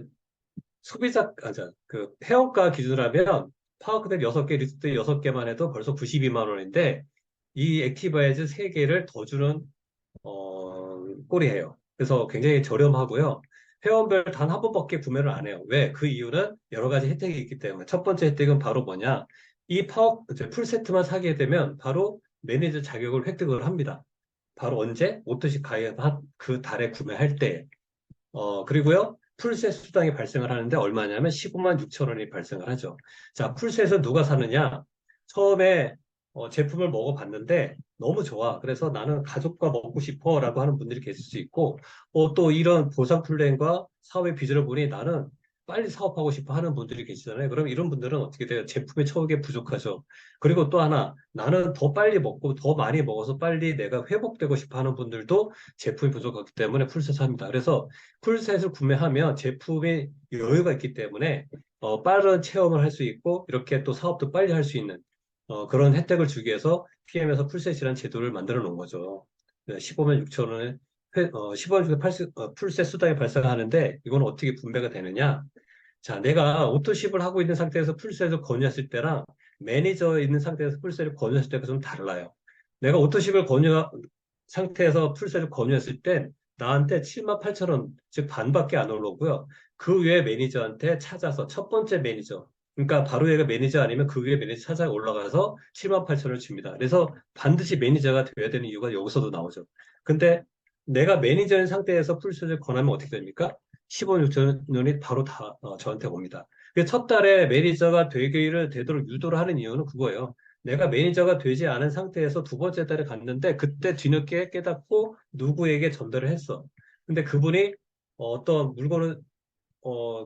그, 회원가 기준으로 하면, 파워크백 6개, 리스트 6개만 해도 벌써 92만 원인데, 이 액티바이즈 3개를 더 주는, 꼴이에요. 그래서 굉장히 저렴하고요. 회원별 단 한 번밖에 구매를 안 해요. 왜? 그 이유는 여러 가지 혜택이 있기 때문에. 첫 번째 혜택은 바로 뭐냐? 풀 세트만 사게 되면 바로 매니저 자격을 획득을 합니다. 바로 언제? 오토시 가입한 그 달에 구매할 때. 그리고요. 풀셋 수당이 발생을 하는데 얼마냐면 15만 6천 원이 발생을 하죠. 자, 풀셋은 누가 사느냐? 처음에 제품을 먹어봤는데 너무 좋아. 그래서 나는 가족과 먹고 싶어라고 하는 분들이 계실 수 있고, 또 이런 보상 플랜과 사업의 비전을 보니 나는 빨리 사업하고 싶어 하는 분들이 계시잖아요. 그럼 이런 분들은 어떻게 돼요? 제품의 처우가 부족하죠. 그리고 또 하나, 나는 더 빨리 먹고 더 많이 먹어서 빨리 내가 회복되고 싶어 하는 분들도 제품이 부족하기 때문에 풀셋 합니다. 그래서 풀셋을 구매하면 제품의 여유가 있기 때문에 빠른 체험을 할 수 있고 이렇게 또 사업도 빨리 할 수 있는 그런 혜택을 주기 위해서 PM에서 풀셋이라는 제도를 만들어 놓은 거죠. 15만 6천 원에 15만 6천 풀셋 수당이 발생하는데 이건 어떻게 분배가 되느냐? 자, 내가 오토십을 하고 있는 상태에서 풀셋을 권유했을 때랑 매니저에 있는 상태에서 풀셋을 권유했을 때가 좀 달라요. 내가 오토십을 권유 상태에서 풀셋을 권유했을 땐 나한테 7만 8천 원, 즉 반밖에 안 올라오고요. 그 외에 매니저한테 찾아서 첫 번째 매니저, 그러니까 바로 얘가 매니저 아니면 그 위에 매니저 찾아 올라가서 7만 8천 원을 줍니다. 그래서 반드시 매니저가 돼야 되는 이유가 여기서도 나오죠. 근데 내가 매니저인 상태에서 풀셋을 권하면 어떻게 됩니까? 15, 6천 원이 바로 다 저한테 옵니다. 첫 달에 매니저가 되도록 유도를 하는 이유는 그거예요. 내가 매니저가 되지 않은 상태에서 두 번째 달에 갔는데 그때 뒤늦게 깨닫고 누구에게 전달을 했어. 근데 그분이 어떤 물건을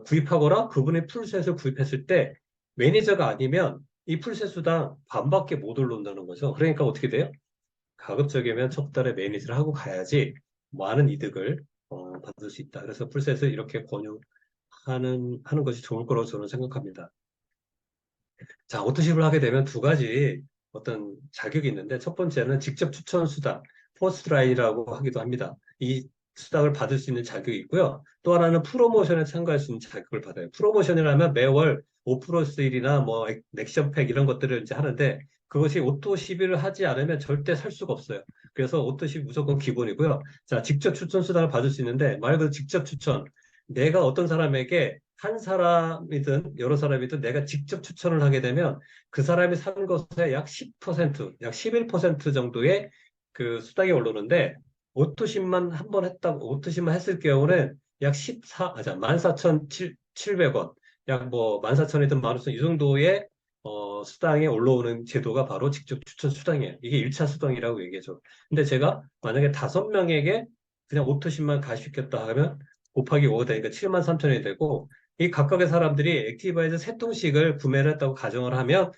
구입하거나 그분이 풀셋을 구입했을 때 매니저가 아니면 이 풀셋 수당 반밖에 못 올라온다는 거죠. 그러니까 어떻게 돼요? 가급적이면 첫 달에 매니저를 하고 가야지 많은 이득을 받을 수 있다. 그래서 풀셋을 이렇게 권유하는 것이 좋을 거라고 저는 생각합니다. 자, 오토십을 하게 되면 두 가지 어떤 자격이 있는데 첫 번째는 직접 추천 수당, 포스트라인이라고 하기도 합니다. 이 수당을 받을 수 있는 자격이 있고요. 또 하나는 프로모션에 참가할 수 있는 자격을 받아요. 프로모션이라면 매월 5% 세일이나 뭐 액션팩 이런 것들을 이제 하는데 그것이 오토십을 하지 않으면 절대 살 수가 없어요. 그래서 오토십 무조건 기본이고요. 자, 직접 추천 수당을 받을 수 있는데 말 그대로 직접 추천. 내가 어떤 사람에게 한 사람이든 여러 사람이든 내가 직접 추천을 하게 되면 그 사람이 산 것의 약 10%, 약 11% 정도의 그 수당이 오르는데 오토십만 한 번 했다고 오토십만 했을 경우는 약 14,700원, 약 뭐 14,000이든 15,000 이 정도의 수당이 올라오는 제도가 바로 직접 추천 수당이에요. 이게 1차 수당이라고 얘기하죠. 근데 제가 만약에 5명에게 그냥 오토십만 가입시켰다 하면 곱하기 5가 되니까 7만 3천원이 되고 이 각각의 사람들이 액티바이즈 세 통씩을 구매를 했다고 가정을 하면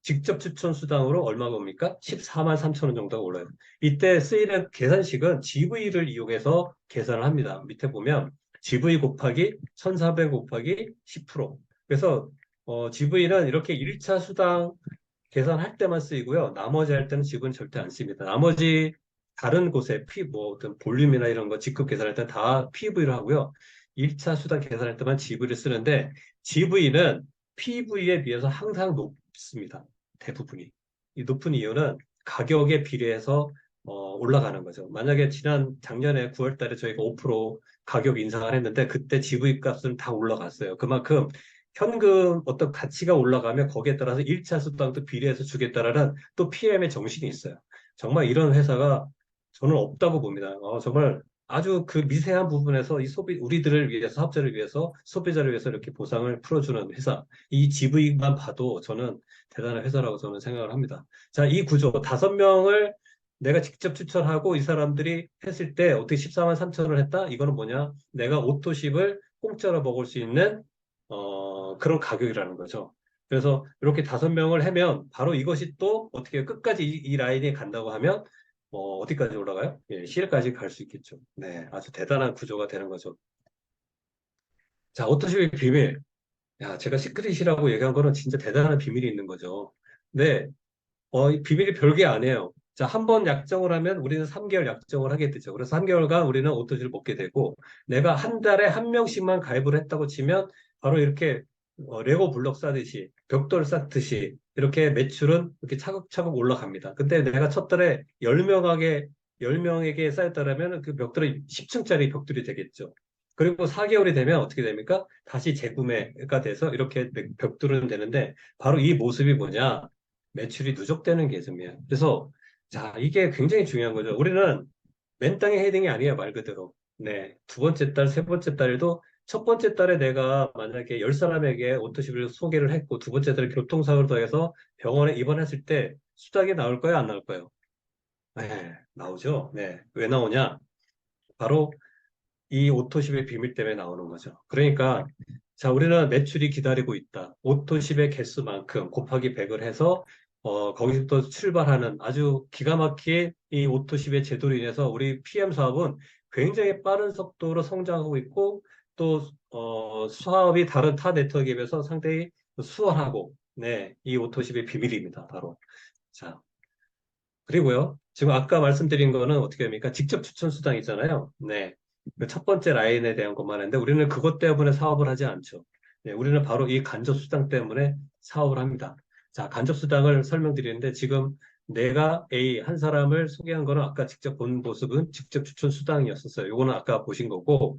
직접 추천 수당으로 얼마가 옵니까? 14만 3천 원 정도가 올라요. 이때 쓰이는 계산식은 GV를 이용해서 계산을 합니다. 밑에 보면 GV 곱하기 1,400 곱하기 10%. 그래서 GV는 이렇게 1차 수당 계산할 때만 쓰이고요. 나머지 할 때는 GV는 절대 안 씁니다. 나머지 다른 곳에 뭐 어떤 볼륨이나 이런 거 직급 계산할 때 다 PV로 하고요. 1차 수단 계산할 때만 GV를 쓰는데 GV는 PV에 비해서 항상 높습니다. 대부분이. 이 높은 이유는 가격에 비례해서 올라가는 거죠. 만약에 작년에 9월 달에 저희가 5% 가격 인상을 했는데 그때 GV 값은 다 올라갔어요. 그만큼 현금 어떤 가치가 올라가면 거기에 따라서 1차 수당도 비례해서 주겠다라는 또 PM의 정신이 있어요. 정말 이런 회사가 저는 없다고 봅니다. 정말 아주 그 미세한 부분에서 우리들을 위해서, 사업자를 위해서, 소비자를 위해서 이렇게 보상을 풀어주는 회사. 이 GV만 봐도 저는 대단한 회사라고 저는 생각을 합니다. 자, 이 구조, 5명을 내가 직접 추천하고 이 사람들이 했을 때 어떻게 14만 3천을 했다? 이거는 뭐냐? 내가 오토십을 공짜로 먹을 수 있는, 그런 가격이라는 거죠. 그래서 이렇게 5명을 하면 바로 이것이 또 어떻게 끝까지 이 라인이 간다고 하면 어디까지 올라가요? 예, 실까지 갈 수 있겠죠. 네, 아주 대단한 구조가 되는 거죠. 자, 오토십의 비밀. 야, 제가 시크릿이라고 얘기한 거는 진짜 대단한 비밀이 있는 거죠. 네, 이 비밀이 별게 아니에요. 자, 한 번 약정을 하면 우리는 3개월 약정을 하게 되죠. 그래서 3개월간 우리는 오토지를 먹게 되고, 내가 한 달에 한 명씩만 가입을 했다고 치면, 바로 이렇게 레고 블록 쌓듯이, 벽돌 쌓듯이, 이렇게 매출은 이렇게 차곡차곡 올라갑니다. 근데 내가 첫 달에 10명에게 쌓였다면 그 벽돌이 10층짜리 벽돌이 되겠죠. 그리고 4개월이 되면 어떻게 됩니까? 다시 재구매가 돼서 이렇게 벽돌은 되는데, 바로 이 모습이 뭐냐? 매출이 누적되는 개념이에요. 그래서 자, 이게 굉장히 중요한 거죠. 우리는 맨 땅에 헤딩이 아니에요, 말 그대로. 네. 두 번째 달, 세 번째 달에도 첫 번째 달에 내가 만약에 10사람에게 오토십을 소개를 했고 두 번째 달에 교통사고를 더해서 병원에 입원했을 때 수당이 나올까요? 안 나올까요? 네, 나오죠. 네. 왜 나오냐? 바로 이 오토십의 비밀 때문에 나오는 거죠. 그러니까 자, 우리는 매출이 기다리고 있다. 오토십의 개수만큼 곱하기 100을 해서 거기서부터 출발하는 아주 기가 막힌 이 오토십의 제도로 인해서 우리 PM 사업은 굉장히 빠른 속도로 성장하고 있고 또 사업이 다른 타 네트워크에 비해서 상당히 수월하고 네, 이 오토십의 비밀입니다. 바로. 자, 그리고요. 지금 아까 말씀드린 거는 어떻게 합니까? 직접 추천 수당 있잖아요. 네. 그 첫 번째 라인에 대한 것만 했는데 우리는 그것 때문에 사업을 하지 않죠. 네, 우리는 바로 이 간접 수당 때문에 사업을 합니다. 자, 간접 수당을 설명드리는데 지금 내가 A 한 사람을 소개한 거는 아까 직접 본 모습은 직접 추천 수당이었었어요. 요거는 아까 보신 거고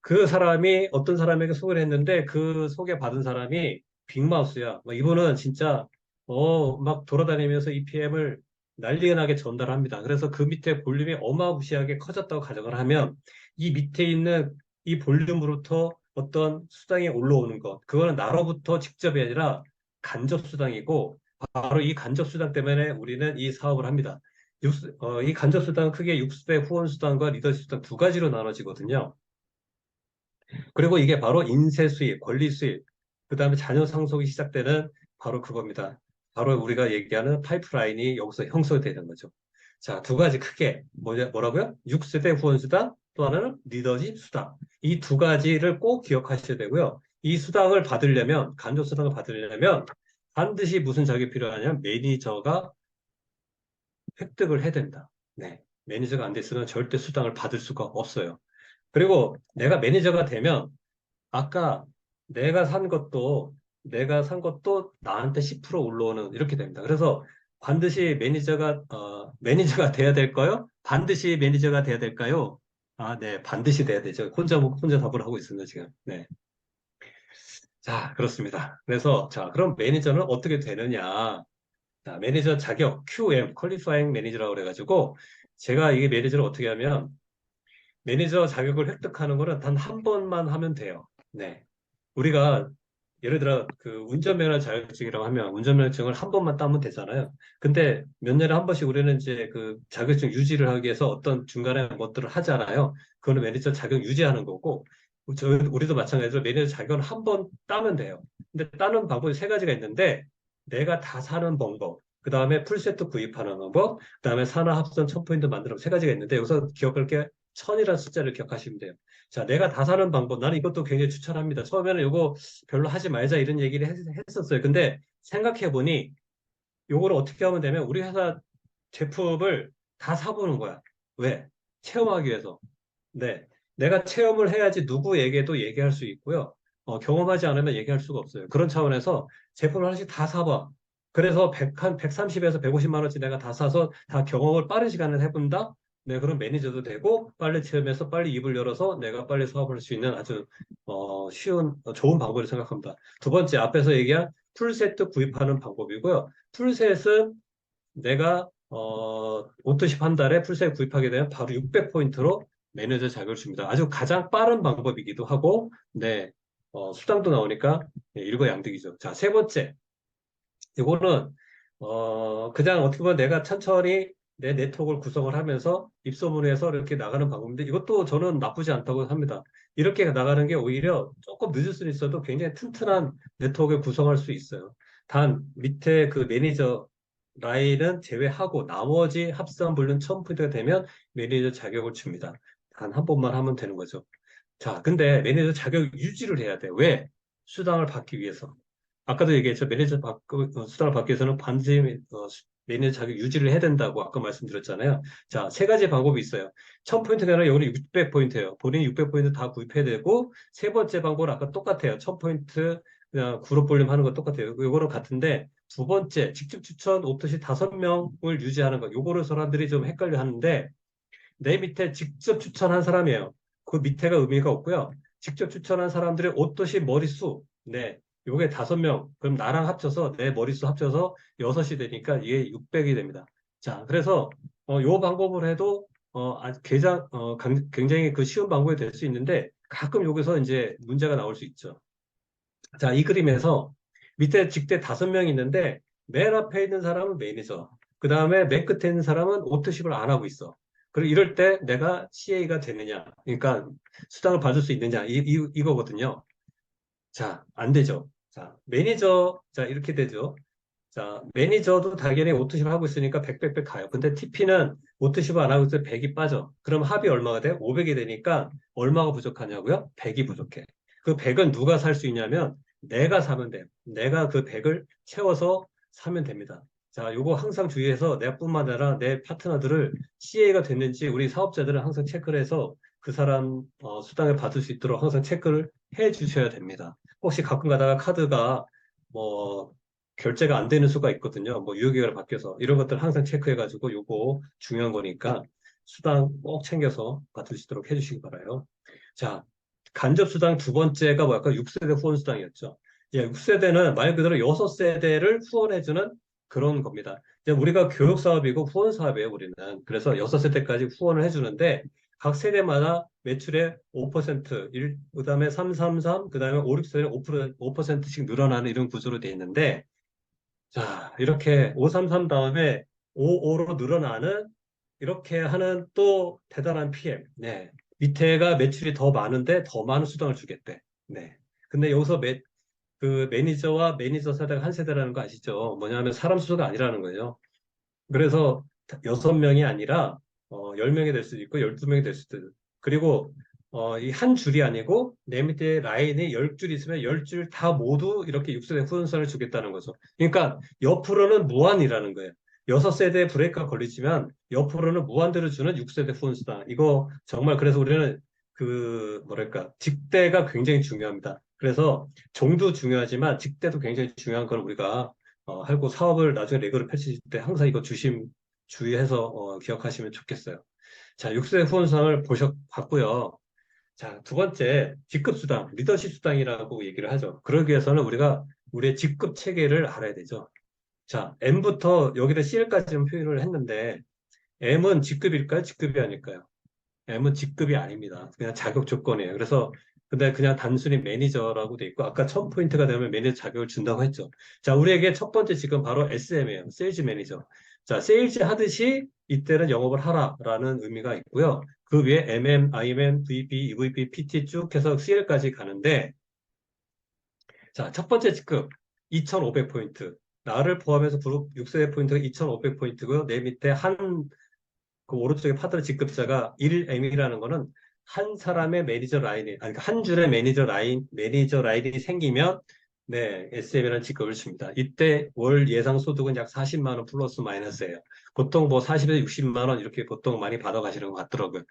그 사람이 어떤 사람에게 소개를 했는데 그 소개받은 사람이 빅마우스야. 이분은 진짜 막 돌아다니면서 이 PM을 난리가 나게 전달합니다. 그래서 그 밑에 볼륨이 어마무시하게 커졌다고 가정을 하면 이 밑에 있는 이 볼륨으로부터 어떤 수당이 올라오는 것, 그거는 나로부터 직접이 아니라 간접 수당이고 바로 이 간접 수당 때문에 우리는 이 사업을 합니다. 이 간접 수당은 크게 육수배 후원 수당과 리더십 수당 두 가지로 나눠지거든요. 그리고 이게 바로 인쇄 수입, 권리 수입, 그 다음에 자녀 상속이 시작되는 바로 그겁니다. 바로 우리가 얘기하는 파이프라인이 여기서 형성되는 거죠. 자, 두 가지 크게 뭐라고요? 6세대 후원 수당, 또 하나는 리더십 수당. 이 두 가지를 꼭 기억하셔야 되고요. 이 수당을 받으려면, 간접 수당을 받으려면 반드시 무슨 자격이 필요하냐면 매니저가 획득을 해야 된다. 네. 매니저가 안 됐으면 절대 수당을 받을 수가 없어요. 그리고 내가 매니저가 되면 아까 내가 산 것도 나한테 10% 올라오는 이렇게 됩니다. 그래서 반드시 매니저가 돼야 될까요? 반드시 매니저가 돼야 될까요? 아, 네, 반드시 돼야 되죠. 혼자 답을 하고 있습니다, 지금. 네. 자, 그렇습니다. 그래서, 자, 그럼 매니저는 어떻게 되느냐? 자, 매니저 자격, QM, 퀄리파잉 매니저라고 그래가지고, 제가 이게 매니저를 어떻게 하면, 매니저 자격을 획득하는 거는 단 한 번만 하면 돼요. 네. 우리가 예를 들어 그 운전면허 자격증이라고 하면 운전면허증을 한 번만 따면 되잖아요. 근데 몇 년에 한 번씩 우리는 이제 그 자격증 유지를 하기 위해서 어떤 중간에 것들을 하잖아요. 그거는 매니저 자격 유지하는 거고 우리도 마찬가지로 매니저 자격은 한 번 따면 돼요. 근데 따는 방법이 세 가지가 있는데 내가 다 사는 방법, 그 다음에 풀세트 구입하는 방법, 그 다음에 산하 합선 1000포인트 만드는 세 가지가 있는데 여기서 기억할 게 1000이라는 숫자를 기억하시면 돼요. 자, 내가 다 사는 방법. 나는 이것도 굉장히 추천합니다. 처음에는 이거 별로 하지 말자 이런 얘기를 했었어요. 근데 생각해 보니 요거를 어떻게 하면 되면 우리 회사 제품을 다 사보는 거야. 왜? 체험하기 위해서. 네. 내가 체험을 해야지 누구에게도 얘기할 수 있고요. 경험하지 않으면 얘기할 수가 없어요. 그런 차원에서 제품을 하나씩 다 사봐. 그래서 한 130에서 150만 원치 내가 다 사서 다 경험을 빠른 시간에 해본다? 네, 그런 매니저도 되고, 빨리 체험해서 빨리 입을 열어서 내가 빨리 사업을 할 수 있는 아주, 쉬운, 좋은 방법을 생각합니다. 두 번째, 앞에서 얘기한 풀세트 구입하는 방법이고요. 풀셋은 내가 오토십 한 달에 풀셋 구입하게 되면 바로 600포인트로 매니저 자격을 줍니다. 아주 가장 빠른 방법이기도 하고, 네, 수당도 나오니까 네, 일거양득이죠. 자, 세 번째, 이거는 그냥 어떻게 보면 내가 천천히 내 네트워크를 구성을 하면서 입소문해서 이렇게 나가는 방법인데 이것도 저는 나쁘지 않다고 합니다. 이렇게 나가는 게 오히려 조금 늦을 수는 있어도 굉장히 튼튼한 네트워크를 구성할 수 있어요. 단 밑에 그 매니저 라인은 제외하고 나머지 합산 불륜 1000포인트가 되면 매니저 자격을 줍니다. 단 한 번만 하면 되는 거죠. 자, 근데 매니저 자격 유지를 해야 돼. 왜? 수당을 받기 위해서. 아까도 얘기했죠. 수당을 받기 위해서는 반드시 매니저 자격 유지를 해야 된다고 아까 말씀드렸잖아요. 자, 세 가지 방법이 있어요. 1000포인트가 아니라 여기는 600포인트예요. 본인이 600포인트 다 구입해야 되고, 세 번째 방법은 아까 똑같아요. 1000포인트 그냥 그룹 볼륨 하는 거 똑같아요. 요거는 같은데, 두 번째, 직접 추천 오롯이 5명을 유지하는 거. 요거를 사람들이 좀 헷갈려 하는데, 내 밑에 직접 추천한 사람이에요. 그 밑에가 의미가 없고요. 직접 추천한 사람들의 오롯이 머릿수. 네. 요게 5명. 그럼 나랑 합쳐서 내 머릿수 합쳐서 6이 되니까 이게 600이 됩니다. 자, 그래서 요 방법을 해도 굉장히 그 쉬운 방법이 될 수 있는데 가끔 여기서 이제 문제가 나올 수 있죠. 자, 이 그림에서 밑에 직대 5명 있는데 맨 앞에 있는 사람은 매니저. 그 다음에 맨 끝에 있는 사람은 오토십을 안 하고 있어. 그리고 이럴 때 내가 CA가 되느냐. 그러니까 수당을 받을 수 있느냐. 이거거든요. 자, 안 되죠. 자, 매니저. 자, 이렇게 되죠. 자, 매니저도 당연히 오토십을 하고 있으니까 100 가요. 근데 TP는 오토십을 안 하고 있을 때 100이 빠져. 그럼 합이 얼마가 돼? 500이 되니까 얼마가 부족하냐고요? 100이 부족해. 그 100은 누가 살 수 있냐면 내가 사면 돼요. 내가 그 100을 채워서 사면 됩니다. 자, 요거 항상 주의해서 내뿐만 아니라 내 파트너들을 CA가 됐는지 우리 사업자들은 항상 체크를 해서 그 사람 수당을 받을 수 있도록 항상 체크를 해 주셔야 됩니다. 혹시 가끔 가다가 카드가 뭐 결제가 안 되는 수가 있거든요. 뭐 유효기간을 바뀌어서 이런 것들 항상 체크해가지고 요거 중요한 거니까 수당 꼭 챙겨서 받을 수 있도록 해주시기 바라요. 자, 간접 수당 두 번째가 뭐랄까 6세대 후원 수당이었죠. 예, 6세대는 말 그대로 6세대를 후원해주는 그런 겁니다. 이제 우리가 교육 사업이고 후원 사업이에요, 우리는. 그래서 6세대까지 후원을 해주는데 각 세대마다 매출의 5%, 그다음에 333, 그다음에 5, 6세대는 5%씩 늘어나는 이런 구조로 돼 있는데 자, 이렇게 533 다음에 55로 늘어나는 이렇게 하는 또 대단한 PM. 네. 밑에가 매출이 더 많은데 더 많은 수당을 주겠대. 네. 근데 여기서 그 매니저와 매니저 세대가 한 세대라는 거 아시죠? 뭐냐면 사람 수가 아니라는 거예요. 그래서 6명이 아니라 10명이 될 수도 있고 12명이 될 수도 있고 그리고 이 한 줄이 아니고 내 밑에 라인이 10줄 있으면 10줄 다 모두 이렇게 6세대 후원선을 주겠다는 거죠. 그러니까 옆으로는 무한이라는 거예요. 6세대 브레이크가 걸리지만 옆으로는 무한대로 주는 6세대 후원수당. 이거 정말 그래서 우리는 그 뭐랄까 직대가 굉장히 중요합니다. 그래서 종도 중요하지만 직대도 굉장히 중요한 걸 우리가 하고 사업을 나중에 레고를 펼치실 때 항상 이거 주의해서 기억하시면 좋겠어요. 자, 6세 후원상을 봤고요. 자, 두 번째, 직급 수당, 리더십 수당이라고 얘기를 하죠. 그러기 위해서는 우리가 우리의 직급 체계를 알아야 되죠. 자, M부터 여기다 CL까지는 표현을 했는데, M은 직급일까요? 직급이 아닐까요? M은 직급이 아닙니다. 그냥 자격 조건이에요. 그래서 근데 그냥 단순히 매니저라고 돼 있고 아까 1000포인트가 되면 매니저 자격을 준다고 했죠. 자, 우리에게 첫 번째 지금 바로 SM이에요. 세일즈 매니저. 자, 세일즈 하듯이 이때는 영업을 하라라는 의미가 있고요. 그 위에 MM, IM, VP, EVP, PT 쭉 해서 CL까지 가는데 자, 첫 번째 직급 2500포인트. 나를 포함해서 그룹 6세대 포인트가 2500포인트고요. 내 밑에 그 오른쪽에 파트너 직급자가 1M이라는 거는 한 사람의 매니저 라인이, 아니, 그러니까 한 줄의 매니저 라인이 생기면 네, SM이라는 직급을 줍니다. 이때 월 예상 소득은 약 40만 원 플러스 마이너스예요. 보통 뭐 40에서 60만 원 이렇게 보통 많이 받아가시는 것 같더라고요.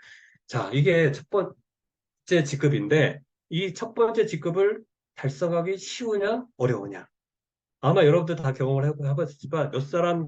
자, 이게 첫 번째 직급인데 이 첫 번째 직급을 달성하기 쉬우냐 어려우냐? 아마 여러분들 다 경험을 해봤지만 몇 사람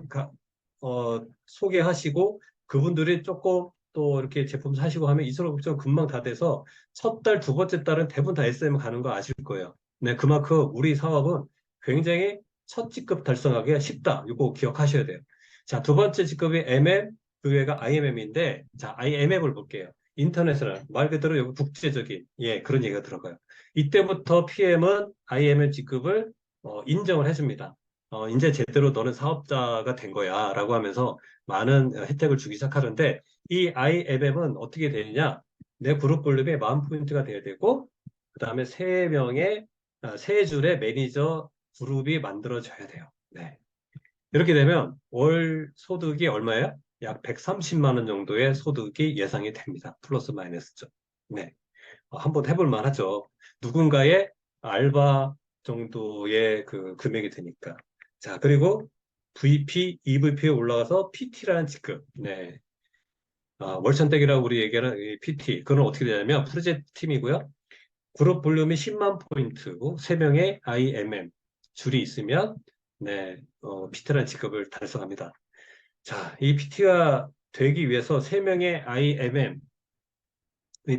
소개하시고 그분들이 조금 또 이렇게 제품 사시고 하면 이소록 금방 다 돼서 첫 달, 두 번째 달은 대부분 다 SM 가는 거 아실 거예요. 네, 그만큼 우리 사업은 굉장히 첫 직급 달성하기가 쉽다. 이거 기억하셔야 돼요. 자, 두 번째 직급이 MM, 그 외가 IMM인데, 자, IMM을 볼게요. 인터내셔널, 말 그대로 여기 국제적인, 예, 그런 얘기가 들어가요. 이때부터 PM은 IMM 직급을 인정을 해줍니다. 이제 제대로 너는 사업자가 된 거야 라고 하면서 많은 혜택을 주기 시작하는데 이 IMM은 어떻게 되느냐? 내 그룹 볼륨에 10,000포인트가 돼야 되고 그 다음에 세 줄의 매니저 그룹이 만들어져야 돼요. 네. 이렇게 되면 월 소득이 얼마예요? 약 130만 원 정도의 소득이 예상이 됩니다. 플러스 마이너스죠. 네. 한번 해볼 만하죠. 누군가의 알바 정도의 그 금액이 되니까. 자, 그리고 VP, EVP에 올라가서 PT라는 직급. 네. 월천택이라고 우리 얘기하는 이 PT. 그건 어떻게 되냐면 프로젝트 팀이고요. 그룹 볼륨이 10만 포인트고 3명의 IMM 줄이 있으면 네, PT라는 직급을 달성합니다. 자, 이 PT가 되기 위해서 3명의 IMM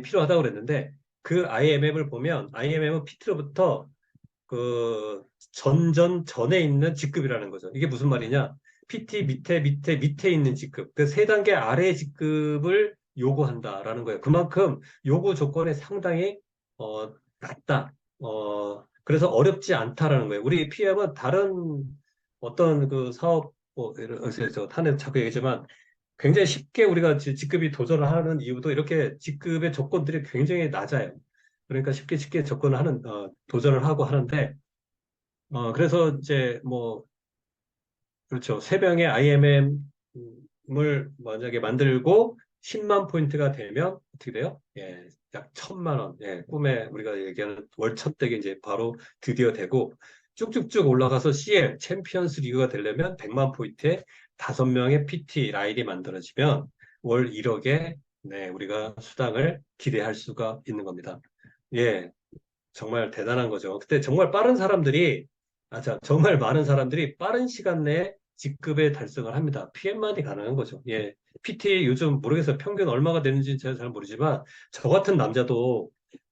필요하다고 그랬는데 그 IMM을 보면 IMM은 PT로부터 그 전에 있는 직급이라는 거죠. 이게 무슨 말이냐? PT 밑에 있는 직급. 그 세 단계 아래의 직급을 요구한다라는 거예요. 그만큼 요구 조건이 상당히 낮다. 그래서 어렵지 않다라는 거예요. 우리 PM은 다른 어떤 그 사업 저 탄핵 자꾸 얘기지만 굉장히 쉽게 우리가 직급이 도전을 하는 이유도 이렇게 직급의 조건들이 굉장히 낮아요. 그러니까 쉽게 접근을 도전을 하고 하는데, 그래서 이제 뭐, 그렇죠. 세 명의 IMM을 만약에 만들고 10만 포인트가 되면 어떻게 돼요? 예, 약 1,000만 원. 예, 꿈에 우리가 얘기하는 월천댁이 이제 바로 드디어 되고 쭉쭉쭉 올라가서 CL, 챔피언스 리그가 되려면 100만 포인트에 5명의 PT 라인이 만들어지면 월 1억에 네, 우리가 수당을 기대할 수가 있는 겁니다. 예, 정말 대단한 거죠. 그때 정말 빠른 사람들이, 정말 많은 사람들이 빠른 시간 내에 직급에 달성을 합니다. PM만이 가능한 거죠. 예. PT 요즘 모르겠어요. 평균 얼마가 되는지 제가 잘 모르지만, 저 같은 남자도,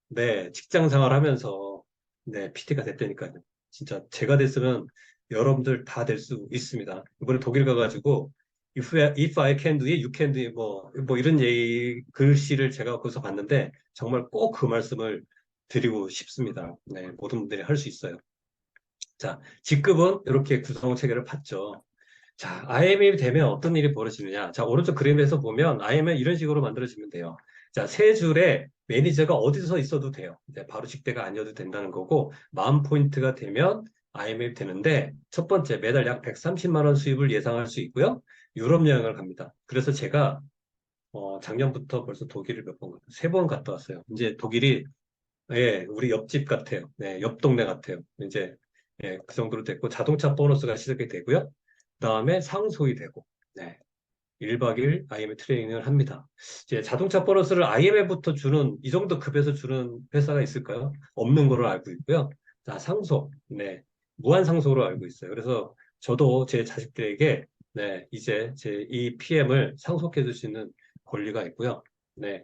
네, 직장 생활 하면서, 네, PT가 됐다니까요. 진짜 제가 됐으면 여러분들 다 될 수 있습니다. 이번에 독일 가가지고, if I can do it, you can do it, 뭐 이런 글씨를 제가 거기서 봤는데, 정말 꼭 그 말씀을 드리고 싶습니다. 네, 모든 분들이 할 수 있어요. 자, 직급은 이렇게 구성 체계를 팠죠. 자, IM이 되면 어떤 일이 벌어지느냐. 자, 오른쪽 그림에서 보면 IM은 이런 식으로 만들어지면 돼요. 자, 세 줄에 매니저가 어디서 있어도 돼요. 이제 바로 직대가 아니어도 된다는 거고, 10,000포인트가 되면 IM이 되는데, 첫 번째, 매달 약 130만 원 수입을 예상할 수 있고요. 유럽 여행을 갑니다. 그래서 제가 작년부터 벌써 독일을 세 번 갔다 왔어요. 이제 독일이 예, 우리 옆집 같아요. 네, 옆 동네 같아요. 이제, 예, 그 정도로 됐고, 자동차 보너스가 시작이 되고요. 그다음에 상속이 되고, 네, 1박 2일 IMF 트레이닝을 합니다. 이제 자동차 보너스를 IMF부터 주는, 이 정도 급에서 주는 회사가 있을까요? 없는 걸로 알고 있고요. 자, 상속, 네, 무한 상속으로 알고 있어요. 그래서 저도 제 자식들에게, 네, 이제 제 이 PM을 상속해 줄 수 있는 권리가 있고요. 네,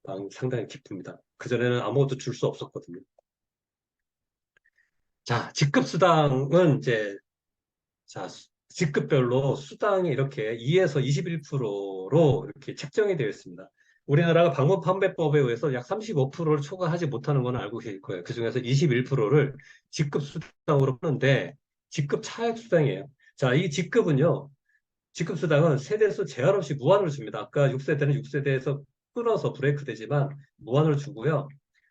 마음이 상당히 기쁩니다. 그전에는 아무것도 줄 수 없었거든요. 자, 직급 수당은 이제, 자, 직급별로 수당이 이렇게 2에서 21%로 이렇게 책정이 되어 있습니다. 우리나라가 방문 판매법에 의해서 약 35%를 초과하지 못하는 건 알고 계실 거예요. 그 중에서 21%를 직급 수당으로 하는데, 직급 차액 수당이에요. 자, 이 직급 수당은 세대수 제한 없이 무한으로 줍니다. 아까 6세대는 6세대에서 끊어서 브레이크 되지만 무한으로 주고요.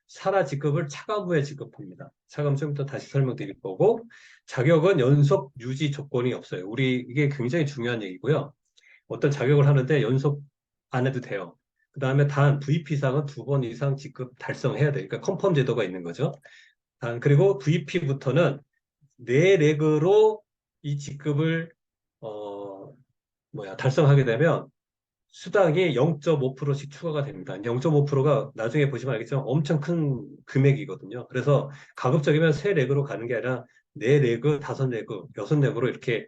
산하 직급을 차감 후에 지급합니다. 차감 좀 이따 다시 설명드릴 거고 자격은 연속 유지 조건이 없어요. 이게 굉장히 중요한 얘기고요. 어떤 자격을 하는데 연속 안 해도 돼요. 그 다음에 단 VP상은 2번 이상 직급 달성해야 돼요. 그러니까 컨펌 제도가 있는 거죠. 그리고 VP부터는 네 레그로 이 직급을 달성하게 되면 수당이 0.5%씩 추가가 됩니다. 0.5%가 나중에 보시면 알겠지만 엄청 큰 금액이거든요. 그래서 가급적이면 세 레그로 가는 게 아니라 네 레그, 다섯 레그, 여섯 레그로 이렇게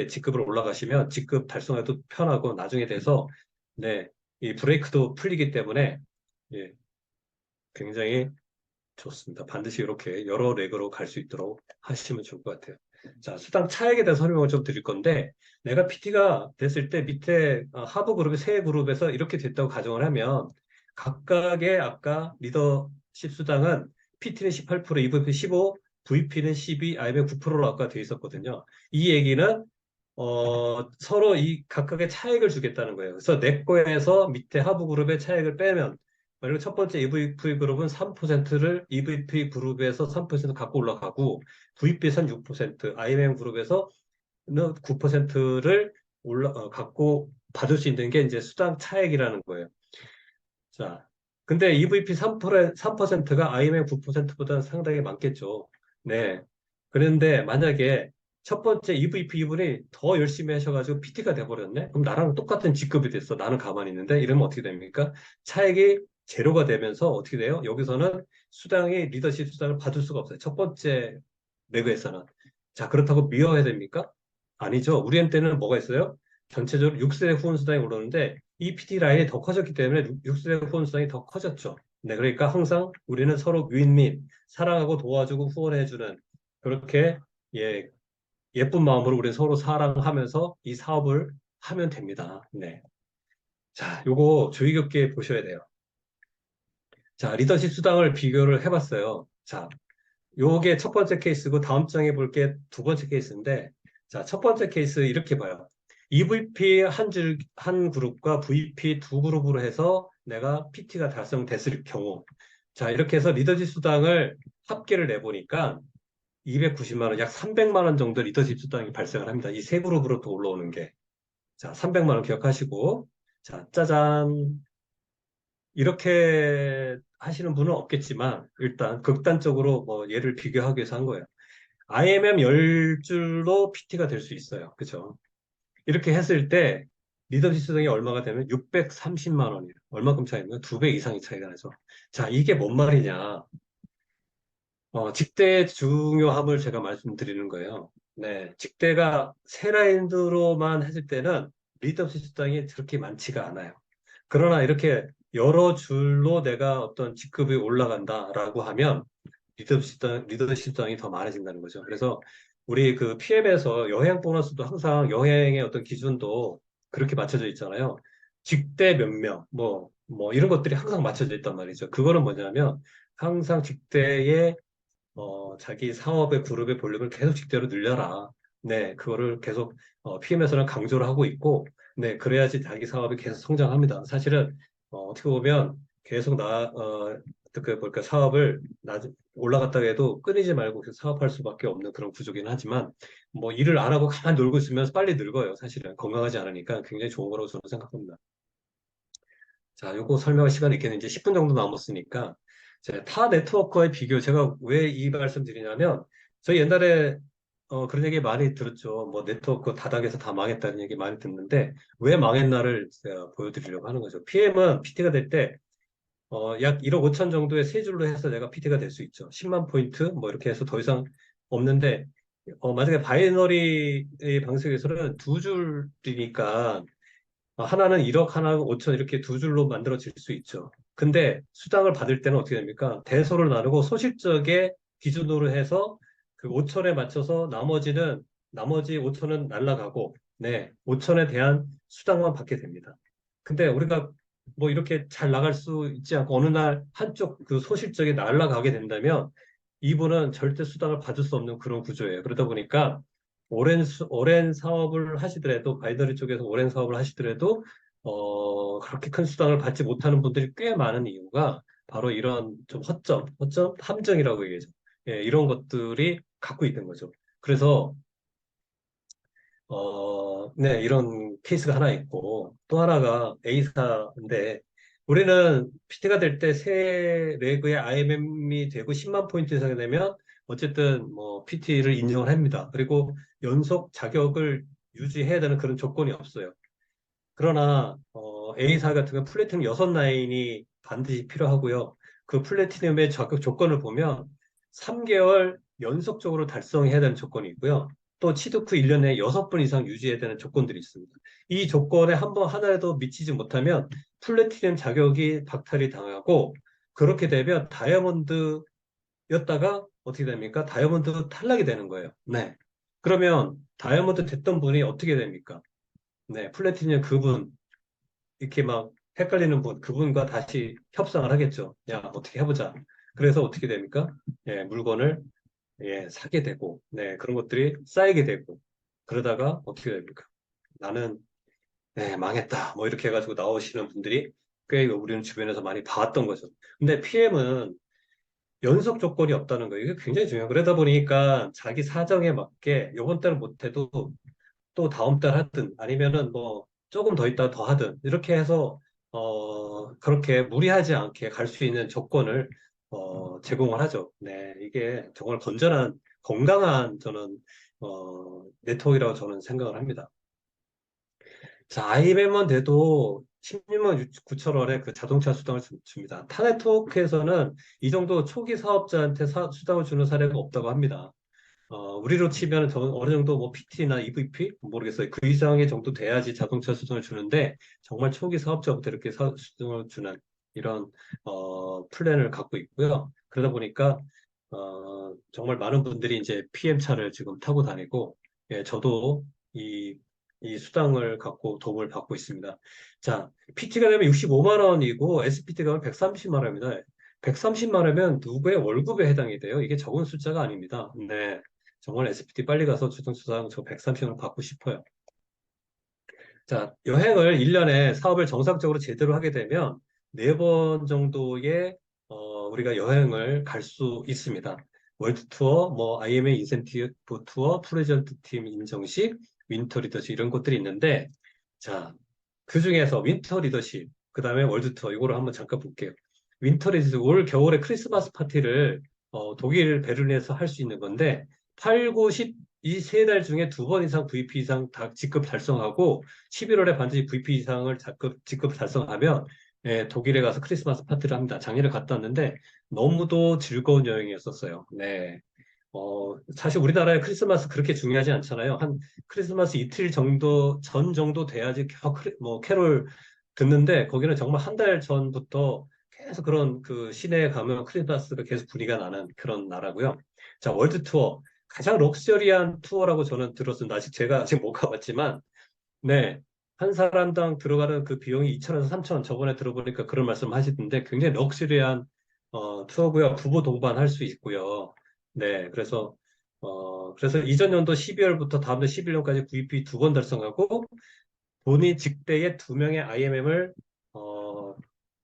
직급으로 올라가시면 직급 달성해도 편하고 나중에 돼서 네, 이 브레이크도 풀리기 때문에 예, 굉장히 좋습니다. 반드시 이렇게 여러 렉으로 갈 수 있도록 하시면 좋을 것 같아요. 자, 수당 차액에 대해서 설명을 좀 드릴 건데, 내가 PT가 됐을 때 밑에 하부 그룹이 세 그룹에서 이렇게 됐다고 가정을 하면, 각각의 아까 리더십 수당은 PT는 18%, EVP 15, VP는 12, IM은 9%로 아까 돼 있었거든요. 이 얘기는 서로 이 각각의 차액을 주겠다는 거예요. 그래서 내 거에서 밑에 하부 그룹의 차액을 빼면 그리고 첫 번째 EVP 그룹은 3%를 EVP 그룹에서 3% 갖고 올라가고 VP에서는 6%, IMM 그룹에서는 9%를 갖고 받을 수 있는 게 이제 수당 차액이라는 거예요. 자, 근데 EVP 3%가 IMM 9%보다는 상당히 많겠죠. 네. 그런데 만약에 첫 번째 EVP 이분이 더 열심히 하셔가지고 PT가 돼버렸네? 그럼 나랑 똑같은 직급이 됐어. 나는 가만히 있는데? 이러면 어떻게 됩니까? 차액이 제로가 되면서 어떻게 돼요? 여기서는 리더십 수당을 받을 수가 없어요. 첫 번째 레그에서는. 자, 그렇다고 미워해야 됩니까? 아니죠. 우리한테는 뭐가 있어요? 전체적으로 6세대 후원 수당이 오르는데 이 PT 라인이 더 커졌기 때문에 6세대 후원 수당이 더 커졌죠. 네, 그러니까 항상 우리는 서로 윈윈, 사랑하고 도와주고 후원해주는 그렇게 예, 예쁜 마음으로 우리 서로 사랑하면서 이 사업을 하면 됩니다. 네. 자, 요거 주의 깊게 보셔야 돼요. 자, 리더십 수당을 비교를 해봤어요. 자, 요게 첫 번째 케이스고 다음 장에 볼 게 두 번째 케이스인데, 자, 첫 번째 케이스 이렇게 봐요. EVP 한 그룹과 VP 두 그룹으로 해서 내가 PT가 달성됐을 경우, 자, 이렇게 해서 리더십 수당을 합계를 내보니까 290만 원, 약 300만 원 정도 리더십 수당이 발생을 합니다. 이 세 그룹으로 또 올라오는 게. 자, 300만 원 기억하시고, 자, 짜잔. 이렇게 하시는 분은 없겠지만, 일단 극단적으로 뭐 얘를 비교하기 위해서 한 거예요. IMM 10줄로 PT가 될 수 있어요. 그죠? 이렇게 했을 때 리더십 수당이 얼마가 되면 630만 원이에요. 얼마큼 차이냐면 두 배 이상의 차이가 나죠. 자, 이게 뭔 말이냐? 직대의 중요함을 제가 말씀드리는 거예요. 네, 직대가 세 라인으로만 했을 때는 리더십 수당이 그렇게 많지가 않아요. 그러나 이렇게 여러 줄로 내가 어떤 직급이 올라간다라고 하면 리더십 수당이 더 많아진다는 거죠. 그래서 우리 그 PM에서 여행 보너스도 항상 여행의 어떤 기준도 그렇게 맞춰져 있잖아요. 직대 몇 명, 뭐 이런 것들이 항상 맞춰져 있단 말이죠. 그거는 뭐냐면 항상 직대의 자기 사업의 그룹의 볼륨을 계속 직대로 늘려라. 네, 그거를 계속 PM에서는 강조를 하고 있고, 네, 그래야지 자기 사업이 계속 성장합니다. 사실은 어떻게 보면 계속 사업을 올라갔다 해도 끊이지 말고 계속 사업할 수밖에 없는 그런 구조긴 하지만, 뭐 일을 안 하고 가만 놀고 있으면 빨리 늙어요. 사실은 건강하지 않으니까 굉장히 좋은 거라고 저는 생각합니다. 자, 요거 설명할 시간이 있겠는데 이제 10분 정도 남았으니까 타 네트워크와의 비교 제가 왜 이 말씀 드리냐면 저희 옛날에 그런 얘기 많이 들었죠. 뭐 네트워크 다닥에서 다 망했다는 얘기 많이 듣는데 왜 망했나를 제가 보여드리려고 하는 거죠. PM은 PT가 될 때 약 1억 5천 정도의 세 줄로 해서 내가 PT가 될 수 있죠. 10만 포인트 뭐 이렇게 해서 더 이상 없는데 만약에 바이너리 방식에서는 두 줄이니까 하나는 1억, 하나는 5천 이렇게 두 줄로 만들어질 수 있죠. 근데 수당을 받을 때는 어떻게 됩니까? 대소를 나누고 소실적의 기준으로 해서 그 5천에 맞춰서 나머지 5천은 날라가고, 네, 5천에 대한 수당만 받게 됩니다. 근데 우리가 뭐 이렇게 잘 나갈 수 있지 않고 어느 날 한쪽 그 소실적이 날라가게 된다면 이분은 절대 수당을 받을 수 없는 그런 구조예요. 그러다 보니까 오랜 사업을 하시더라도, 바이너리 쪽에서 오랜 사업을 하시더라도, 그렇게 큰 수당을 받지 못하는 분들이 꽤 많은 이유가 바로 이런 좀 함정이라고 얘기하죠. 예, 이런 것들이 갖고 있는 거죠. 그래서, 네, 이런 케이스가 하나 있고, 또 하나가 A사인데, 우리는 PT가 될 때 세 레그의 IMM이 되고 10만 포인트 이상이 되면 어쨌든 뭐 PT를 인정을 합니다. 그리고 연속 자격을 유지해야 되는 그런 조건이 없어요. 그러나 A사 같은 경우 플래티넘 6라인이 반드시 필요하고요. 그 플래티넘의 자격 조건을 보면 3개월 연속적으로 달성해야 되는 조건이 있고요. 또 취득 후 1년에 6번 이상 유지해야 되는 조건들이 있습니다. 이 조건에 한 번 하나라도 미치지 못하면 플래티넘 자격이 박탈이 당하고 그렇게 되면 다이아몬드였다가 어떻게 됩니까? 다이아몬드 탈락이 되는 거예요. 네. 그러면 다이아몬드 됐던 분이 어떻게 됩니까? 네, 플래티넘 그분 이렇게 막 헷갈리는 분, 그분과 다시 협상을 하겠죠. 야, 어떻게 해보자. 그래서 어떻게 됩니까? 예, 물건을 사게 되고, 네, 그런 것들이 쌓이게 되고, 그러다가 어떻게 됩니까? 나는 망했다. 뭐 이렇게 해가지고 나오시는 분들이 꽤 우리는 주변에서 많이 봐왔던 거죠. 근데 PM은 연속 조건이 없다는 거예요. 이게 굉장히 중요해요. 그러다 보니까 자기 사정에 맞게 이번 달은 못해도 또 다음 달 하든 아니면은 뭐 조금 더 있다 더 하든 이렇게 해서 그렇게 무리하지 않게 갈 수 있는 조건을 제공을 하죠. 네, 이게 정말 건전한 건강한 저는 네트워크라고 저는 생각을 합니다. 자, IMM만 돼도 16만 9천 원의 그 자동차 수당을 줍니다. 타네트워크에서는 이 정도 초기 사업자한테 수당을 주는 사례가 없다고 합니다. 우리로 치면 어느 정도 뭐 PT나 EVP 모르겠어요. 그 이상의 정도 돼야지 자동차 수당을 주는데 정말 초기 사업자부터 이렇게 수당을 주는 이런 플랜을 갖고 있고요. 그러다 보니까 정말 많은 분들이 이제 PM 차를 지금 타고 다니고 예, 저도 이, 이 수당을 갖고 도움을 받고 있습니다. 자, PT가 되면 65만 원이고 SPT가 되면 130만 원입니다. 130만 원이면 누구의 월급에 해당이 돼요. 이게 적은 숫자가 아닙니다. 네. 정말 SPT 빨리 가서 주정수당 저 130원 받고 싶어요. 자, 여행을 1년에 사업을 정상적으로 제대로 하게 되면 4번 정도의 우리가 여행을 갈 수 있습니다. 월드 투어, 뭐 IMA 인센티브 투어, 프레젠트 팀 인정식, 윈터 리더십 이런 것들이 있는데 자, 그 중에서 윈터 리더십, 그 다음에 월드 투어 이거를 한번 잠깐 볼게요. 윈터 리더십 올 겨울에 크리스마스 파티를 독일 베를린에서 할 수 있는 건데 8, 9, 10 이 세 달 중에 2번 이상 VP 이상 직급 달성하고 11월에 반드시 VP 이상을 직급 달성하면 독일에 가서 크리스마스 파티를 합니다. 작년에 갔다 왔는데 너무도 즐거운 여행이었었어요. 네. 사실 우리나라에 크리스마스 그렇게 중요하지 않잖아요. 한 크리스마스 이틀 정도 전 정도 돼야지 뭐 캐롤 듣는데 거기는 정말 한 달 전부터 계속 그런 그 시내에 가면 크리스마스가 계속 분위기가 나는 그런 나라고요. 자, 월드 투어. 가장 럭셔리한 투어라고 저는 들었습니다. 제가 아직 못 가봤지만, 네. 한 사람당 들어가는 그 비용이 2천원에서 3천원 저번에 들어보니까 그런 말씀 하시던데 굉장히 럭셔리한 투어고요. 부부 동반할 수 있고요. 네. 그래서 이전 연도 12월부터 다음 년 11월까지 VP 2번 달성하고 본인 직대의 2명의 IMM을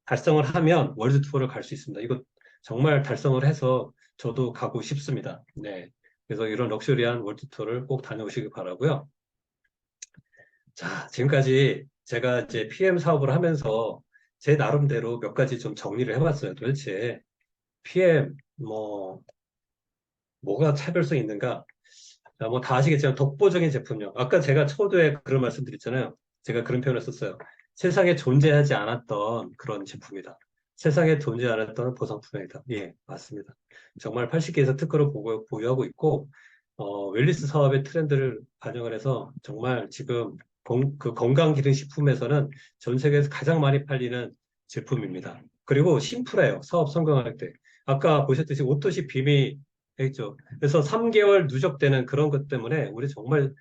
달성을 하면 월드 투어를 갈 수 있습니다. 이거 정말 달성을 해서 저도 가고 싶습니다. 네. 그래서 이런 럭셔리한 월드 투어를 꼭 다녀오시기 바라고요. 자, 지금까지 제가 이제 PM 사업을 하면서 제 나름대로 몇 가지 좀 정리를 해봤어요. 도대체 PM 뭐가 차별성이 있는가? 뭐 다 아시겠지만 독보적인 제품력. 아까 제가 초두에 그런 말씀드렸잖아요. 제가 그런 표현을 썼어요. 세상에 존재하지 않았던 그런 제품이다. 세상에 존재하지 않았던 보상품이다. 예, 맞습니다. 정말 80개에서 특허를 보유하고 있고, 웰니스 사업의 트렌드를 반영을 해서 정말 지금 그 건강기능식품에서는 전 세계에서 가장 많이 팔리는 제품입니다. 그리고 심플해요. 사업 성공할 때. 아까 보셨듯이 오토시 빔이 있죠. 그래서 3개월 누적되는 그런 것 때문에 우리 정말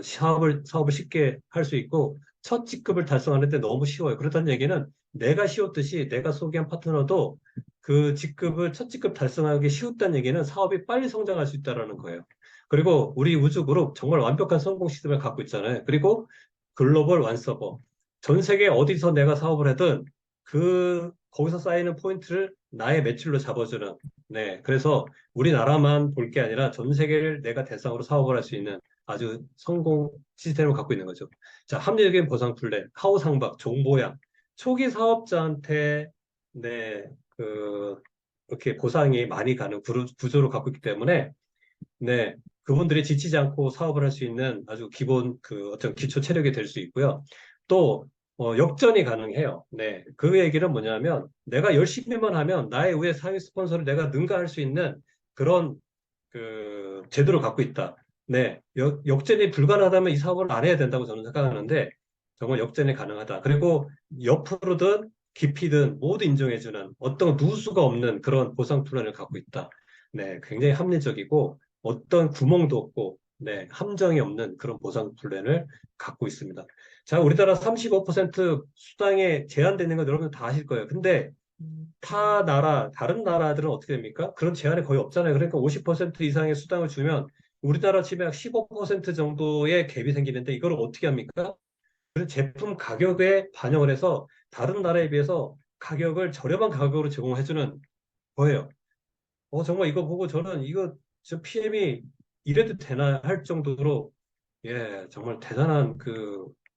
사업을 쉽게 할 수 있고 첫 직급을 달성하는데 너무 쉬워요. 그렇다는 얘기는 내가 쉬웠듯이 내가 소개한 파트너도 그 직급을 첫 직급 달성하기 쉬웠다는 얘기는 사업이 빨리 성장할 수 있다는 거예요. 그리고 우리 우주그룹 정말 완벽한 성공 시스템을 갖고 있잖아요. 그리고 글로벌 완서버. 전 세계 어디서 내가 사업을 하든 거기서 쌓이는 포인트를 나의 매출로 잡아주는. 네. 그래서 우리나라만 볼 게 아니라 전 세계를 내가 대상으로 사업을 할 수 있는 아주 성공 시스템을 갖고 있는 거죠. 자, 합리적인 보상 플랜, 하우상박, 정보양, 초기 사업자한테 네, 이렇게 보상이 많이 가는 구조로 갖고 있기 때문에 네, 그분들이 지치지 않고 사업을 할 수 있는 아주 기본 어떤 기초 체력이 될 수 있고요. 또 역전이 가능해요. 네, 그 얘기는 뭐냐면 내가 열심히만 하면 나의 위에 상위 스폰서를 내가 능가할 수 있는 그런 제도를 갖고 있다. 네, 역전이 불가능하다면 이 사업을 안 해야 된다고 저는 생각하는데 정말 역전이 가능하다. 그리고 옆으로든 깊이든 모두 인정해주는 어떤 누수가 없는 그런 보상 플랜을 갖고 있다. 네, 굉장히 합리적이고 어떤 구멍도 없고 네, 함정이 없는 그런 보상 플랜을 갖고 있습니다. 자, 우리나라 35% 수당에 제한되는 건 여러분 다 아실 거예요. 근데 다른 나라들은 어떻게 됩니까? 그런 제한이 거의 없잖아요. 그러니까 50% 이상의 수당을 주면 우리나라 집에 약 15% 정도의 갭이 생기는데 이걸 어떻게 합니까? 그 제품 가격에 반영을 해서 다른 나라에 비해서 가격을 저렴한 가격으로 제공해주는 거예요. 정말 이거 보고 저는 저 PM이 이래도 되나 할 정도로 예, 정말 대단한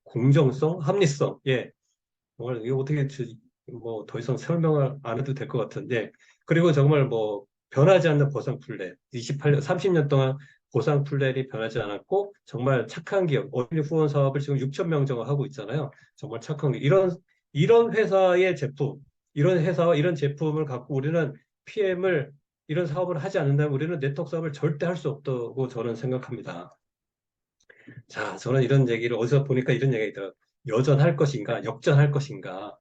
공정성, 합리성, 예, 정말 이거 어떻게 뭐 더 이상 설명을 안 해도 될 것 같은데 그리고 정말 뭐 변하지 않는 보상 플랜 28년 30년 동안 보상 플랜이 변하지 않았고 정말 착한 기업 어린이 후원 사업을 지금 6천 명 정도 하고 있잖아요. 정말 착한 기업 이런 회사의 제품 이런 회사와 이런 제품을 갖고 우리는 PM을 이런 사업을 하지 않는다면 우리는 네트워크 사업을 절대 할 수 없다고 저는 생각합니다. 자, 저는 이런 얘기를 어디서 보니까 이런 얘기가 있더라고요. 여전할 것인가, 역전할 것인가.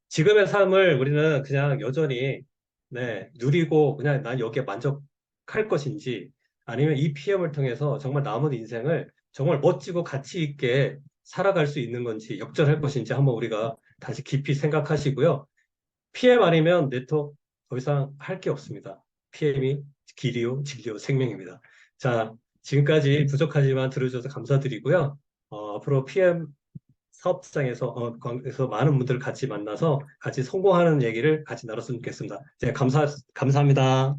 지금의 삶을 우리는 그냥 여전히, 네, 누리고 그냥 난 여기에 만족할 것인지 아니면 이 PM을 통해서 정말 남은 인생을 정말 멋지고 가치 있게 살아갈 수 있는 건지 역전할 것인지 한번 우리가 다시 깊이 생각하시고요. PM 아니면 네트워크 더 이상 할 게 없습니다. PM이 길이요, 진리요, 생명입니다. 자, 지금까지 부족하지만 들어주셔서 감사드리고요. 앞으로 PM 사업장에서, 에서 많은 분들 같이 만나서 같이 성공하는 얘기를 같이 나눴으면 좋겠습니다. 네, 감사합니다.